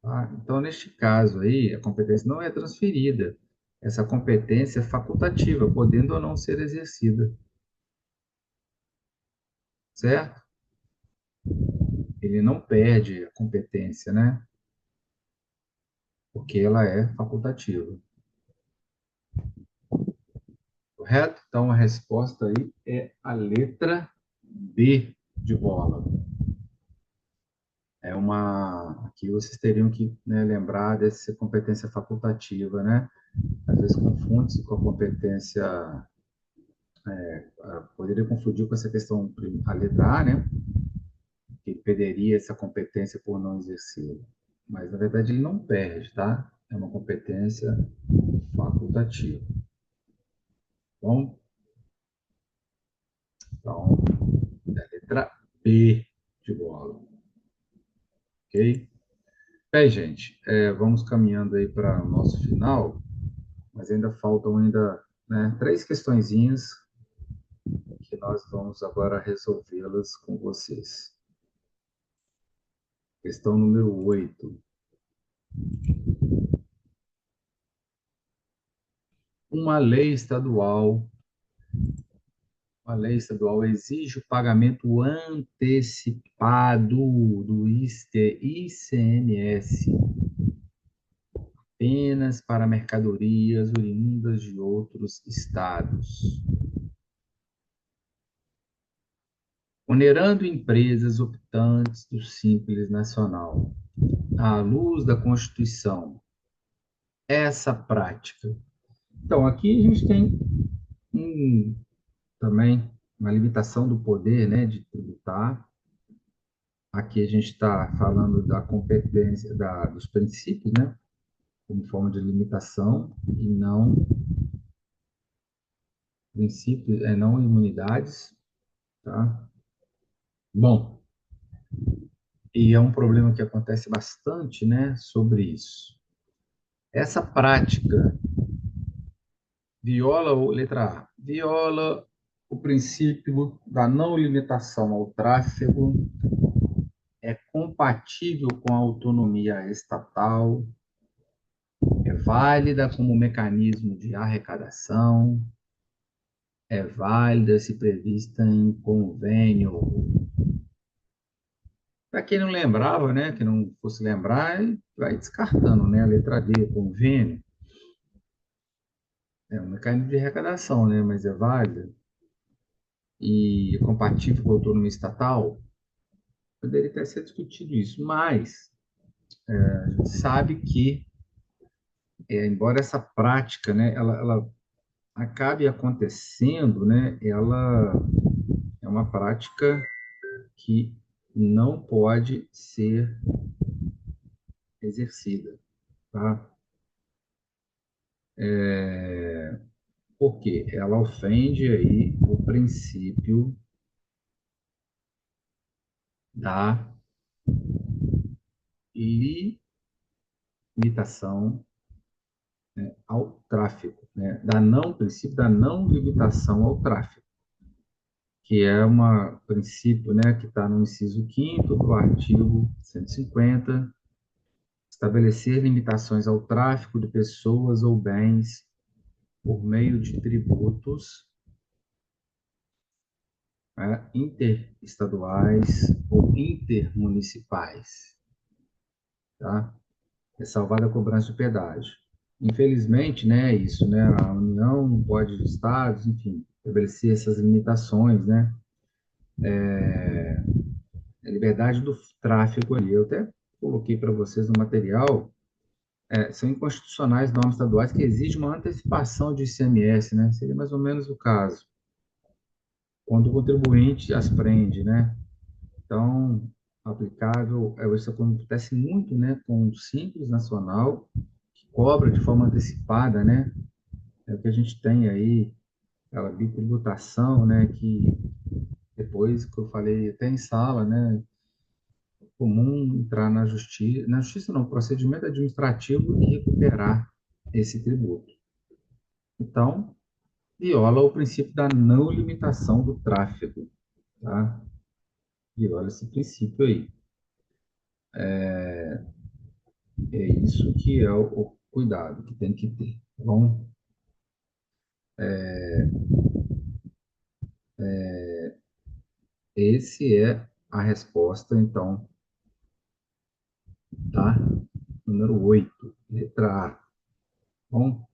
Tá? Então, neste caso aí, a competência não é transferida. Essa competência é facultativa, podendo ou não ser exercida. Certo? Ele não perde a competência, né? Porque ela é facultativa. Correto? Então, a resposta aí é a letra B de bola. Aqui vocês teriam que, né, lembrar dessa competência facultativa, né? Às vezes confunde-se com a competência, poderia confundir com essa questão, a letra A, né? Que perderia essa competência por não exercer. Mas, na verdade, ele não perde, tá? É uma competência facultativa. Bom, então, é a letra B de bola. Ok? Bem, gente, vamos caminhando aí para o nosso final, mas ainda faltam né, três questõezinhas que nós vamos agora resolvê-las com vocês. Questão número 8. Uma lei estadual, uma lei estadual exige o pagamento antecipado do ICMS apenas para mercadorias oriundas de outros estados, onerando empresas optantes do Simples Nacional. À luz da Constituição, essa prática. Então, aqui a gente tem também uma limitação do poder, né, de tributar. Aqui a gente está falando da competência, dos princípios, né, como forma de limitação e não princípios, não imunidades, tá? Bom, e é um problema que acontece bastante, né, sobre isso. Essa prática letra A, viola o princípio da não limitação ao tráfego, é compatível com a autonomia estatal, É válida como mecanismo de arrecadação, é válida se prevista em convênio. Para quem não lembrava, né, que não fosse lembrar, vai descartando, né, a letra D, convênio. É um mecanismo de arrecadação, né, mas é válida e é compatível com a autonomia estatal. Poderia até ser discutido isso, mas a gente sabe que, embora essa prática, né, ela acabe acontecendo, né, ela é uma prática que não pode ser exercida, tá? Porque ela ofende aí o princípio da limitação ao tráfego, né? Da não princípio da não limitação ao tráfego, que é um princípio, né, que está no inciso 5º do artigo 150, estabelecer limitações ao tráfico de pessoas ou bens por meio de tributos, né, interestaduais ou intermunicipais, tá? Ressalvada a cobrança de pedágio. Infelizmente, né, é isso, né, a União não pode, os estados, enfim, estabelecer essas limitações, né, a liberdade do tráfego ali. Eu até coloquei para vocês no material, são inconstitucionais normas estaduais que exigem uma antecipação de ICMS, né, seria mais ou menos o caso, quando o contribuinte as prende, né, então, aplicável, isso acontece muito, né, com o Simples Nacional, que cobra de forma antecipada, né, é o que a gente tem aí, aquela bitributação, né, que depois que eu falei até em sala, né, é comum entrar na justiça não, procedimento administrativo e recuperar esse tributo. Então, viola o princípio da não limitação do tráfego, tá? Viola esse princípio aí. É isso que é o cuidado que tem que ter, tá bom? Esse é a resposta, então, tá? Número 8, letra A. Bom,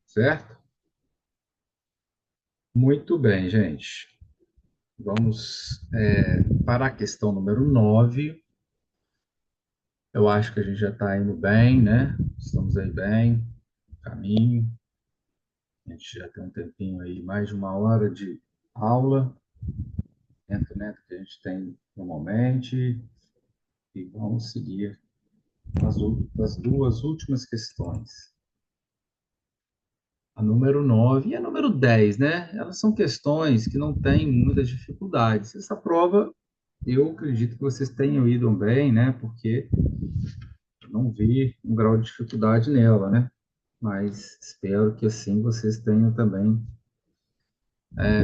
certo? Muito bem, gente. Vamos para a questão número 9. Eu acho que a gente já está indo bem, né? Estamos aí bem, caminho. A gente já tem um tempinho aí, mais de uma hora de aula, dentro, né, do que a gente tem normalmente. E vamos seguir as duas últimas questões. A número 9 e a número 10, né? Elas são questões que não têm muitas dificuldades. Essa prova, eu acredito que vocês tenham ido bem, né? Porque eu não vi um grau de dificuldade nela, né? Mas espero que assim vocês tenham também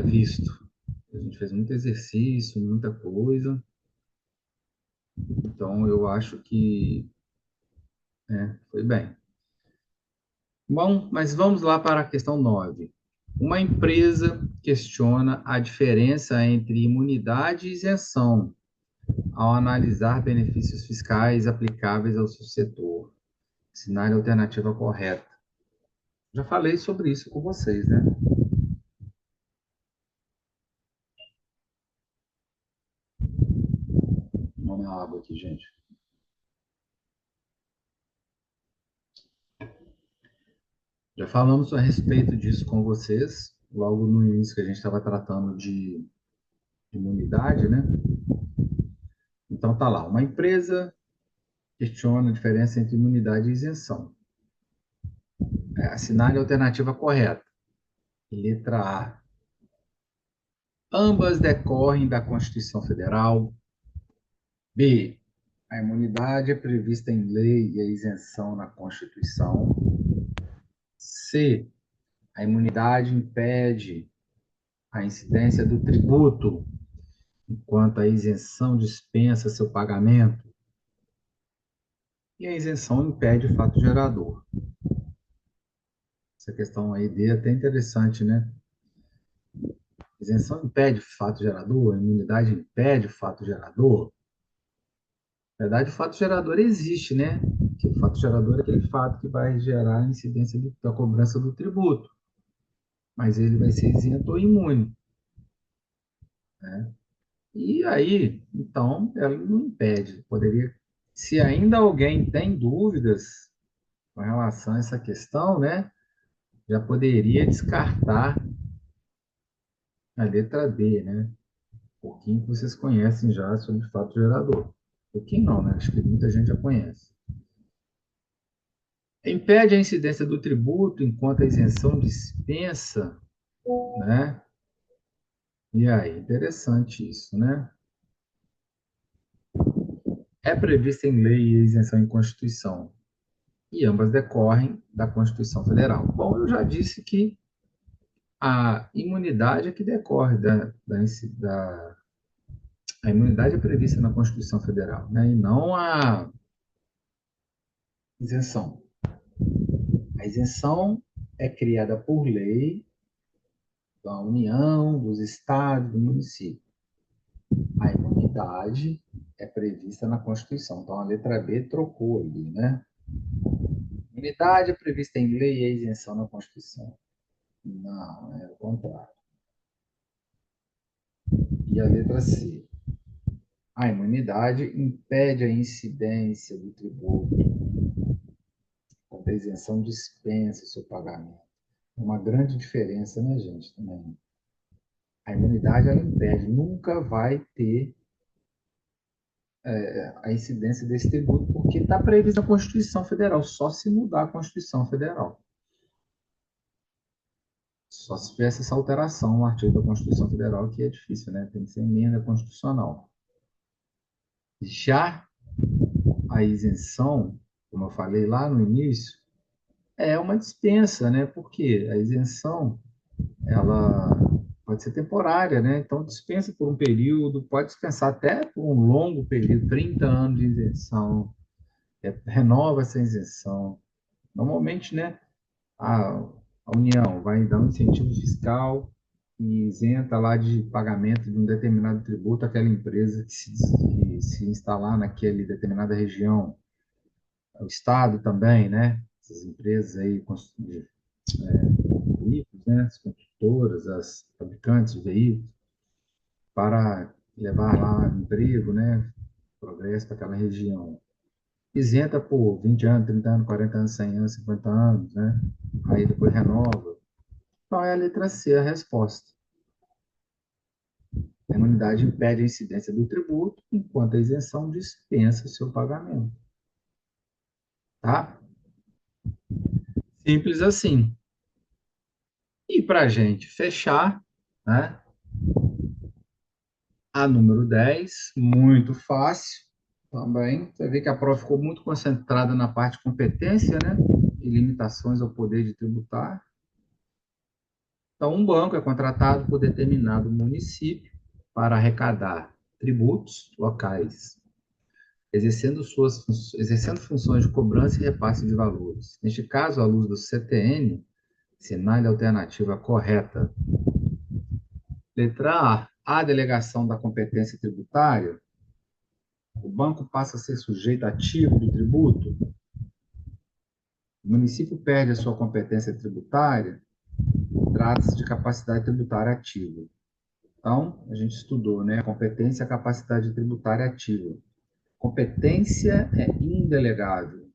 visto. A gente fez muito exercício, muita coisa. Então eu acho que foi bem. Bom, mas vamos lá para a questão 9. Uma empresa questiona a diferença entre imunidade e isenção ao analisar benefícios fiscais aplicáveis ao seu setor. Assinar a alternativa correta. Já falei sobre isso com vocês, né? Vamos na água aqui, gente. Já falamos a respeito disso com vocês, logo no início que a gente estava tratando de imunidade, né? Então tá lá, uma empresa questiona a diferença entre imunidade e isenção. Assinale a alternativa correta. Letra A. Ambas decorrem da Constituição Federal. B. A imunidade é prevista em lei e a isenção na Constituição. C. A imunidade impede a incidência do tributo, enquanto a isenção dispensa seu pagamento. e a isenção impede o fato gerador. Essa questão aí D é até interessante, né? Isenção impede o fato gerador, a imunidade impede o fato gerador. Na verdade, o fato gerador existe, né? Que o fato gerador é aquele fato que vai gerar a incidência da cobrança do tributo, mas ele vai ser isento ou imune, né? E aí, então, ela não impede. Poderia, se ainda alguém tem dúvidas com relação a essa questão, né? Já poderia descartar a letra D, né? Um pouquinho que vocês conhecem já sobre fato gerador. Um pouquinho não, né? Acho que muita gente já conhece. Impede a incidência do tributo enquanto a isenção dispensa, né? E aí, interessante isso, né? É prevista em lei e isenção em Constituição, e ambas decorrem da Constituição Federal. Bom, eu já disse que a imunidade é que decorre a imunidade é prevista na Constituição Federal, né? E não a isenção. A isenção é criada por lei da União, dos estados, do município. A imunidade é prevista na Constituição. Então, a letra B trocou ali, né? Imunidade é prevista em lei e a isenção na Constituição. Não, é o contrário. E a letra C. A imunidade impede a incidência do tributo, quando a isenção dispensa o seu pagamento. É uma grande diferença, né, gente? Também. A imunidade ela impede, nunca vai ter a incidência desse tributo, porque está previsto na Constituição Federal, só se mudar a Constituição Federal. Só se tivesse essa alteração no artigo da Constituição Federal, que é difícil, né? Tem que ser emenda constitucional. Já a isenção, como eu falei lá no início, é uma dispensa, né? Porque a isenção, ela pode ser temporária, né? Então, dispensa por um período, pode dispensar até por um longo período, 30 anos de isenção, renova essa isenção. Normalmente, né, a, a União vai dar um incentivo fiscal e isenta lá de pagamento de um determinado tributo àquela empresa que se instalar naquela determinada região. O Estado também, né? Essas empresas aí de veículos, né? As construtoras, as fabricantes de veículos, para levar lá emprego, né? Progresso para aquela região. Isenta por 20 anos, 30 anos, 40 anos, 100 anos, 50 anos, né? Aí depois renova. Qual é a letra C, a resposta? A imunidade impede a incidência do tributo, enquanto a isenção dispensa o seu pagamento. Tá? Simples assim. E para a gente fechar, né? A número 10, muito fácil também. Você vê que a prova ficou muito concentrada na parte de competência, né? E limitações ao poder de tributar. Então, um banco é contratado por determinado município para arrecadar tributos locais, exercendo funções de cobrança e repasse de valores. Neste caso, à luz do CTN, sinale a alternativa correta. Letra A. A delegação da competência tributária. O banco passa a ser sujeito ativo do tributo. O município perde a sua competência tributária. Trata-se de capacidade tributária ativa. Então, a gente estudou, né? Competência e capacidade tributária ativa. Competência é indelegável.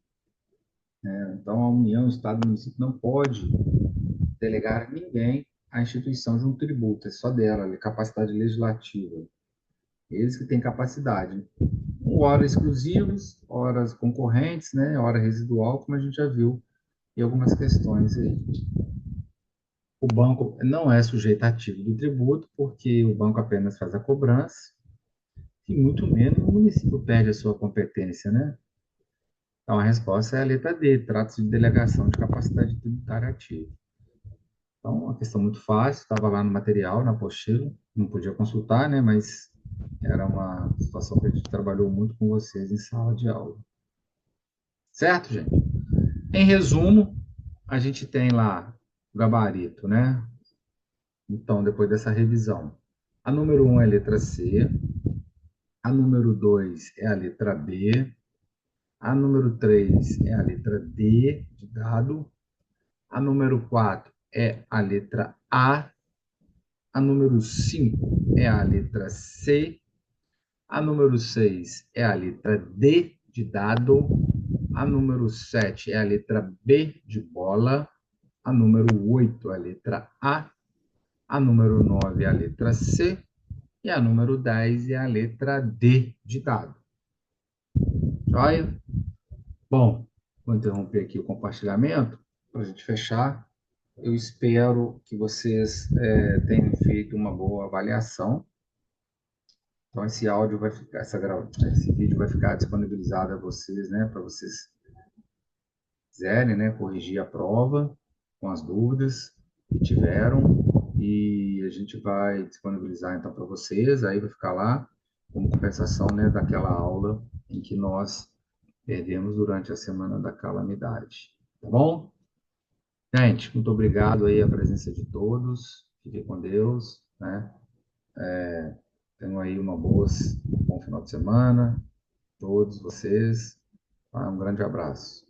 Então, a União, o Estado e o município não pode delegar a ninguém a instituição de um tributo, é só dela, é capacidade legislativa. Eles que têm capacidade. Horas exclusivas, horas concorrentes, né? Hora residual, como a gente já viu em algumas questões aí. O banco não é sujeito ativo do tributo, porque o banco apenas faz a cobrança, e muito menos o município perde a sua competência, né? Então, a resposta é a letra D, trata-se de delegação de capacidade tributária ativa. Então, uma questão muito fácil, estava lá no material, na apostila, não podia consultar, né? Mas era uma situação que a gente trabalhou muito com vocês em sala de aula. Certo, gente? Em resumo, a gente tem lá o gabarito, né? Então, depois dessa revisão, a número um é a letra C, a número 2 é a letra B, a número 3 é a letra D de dado, a número 4 é a letra A número 5 é a letra C, a número 6 é a letra D de dado, a número 7 é a letra B de bola, a número 8 é a letra A número 9 é a letra C e a número 10 é a letra D de dado. Joia? Bom, vou interromper aqui o compartilhamento para a gente fechar. Eu espero que vocês tenham feito uma boa avaliação. Então, esse áudio vai ficar, esse vídeo vai ficar disponibilizado a vocês, né, para vocês quiserem, né, corrigir a prova com as dúvidas que tiveram. E a gente vai disponibilizar então para vocês, aí vai ficar lá como compensação, né, daquela aula em que nós perdemos durante a semana da calamidade. Tá bom? Gente, muito obrigado aí a presença de todos. Fiquem com Deus, né? Tenham aí um bom final de semana, todos vocês. Tá? Um grande abraço.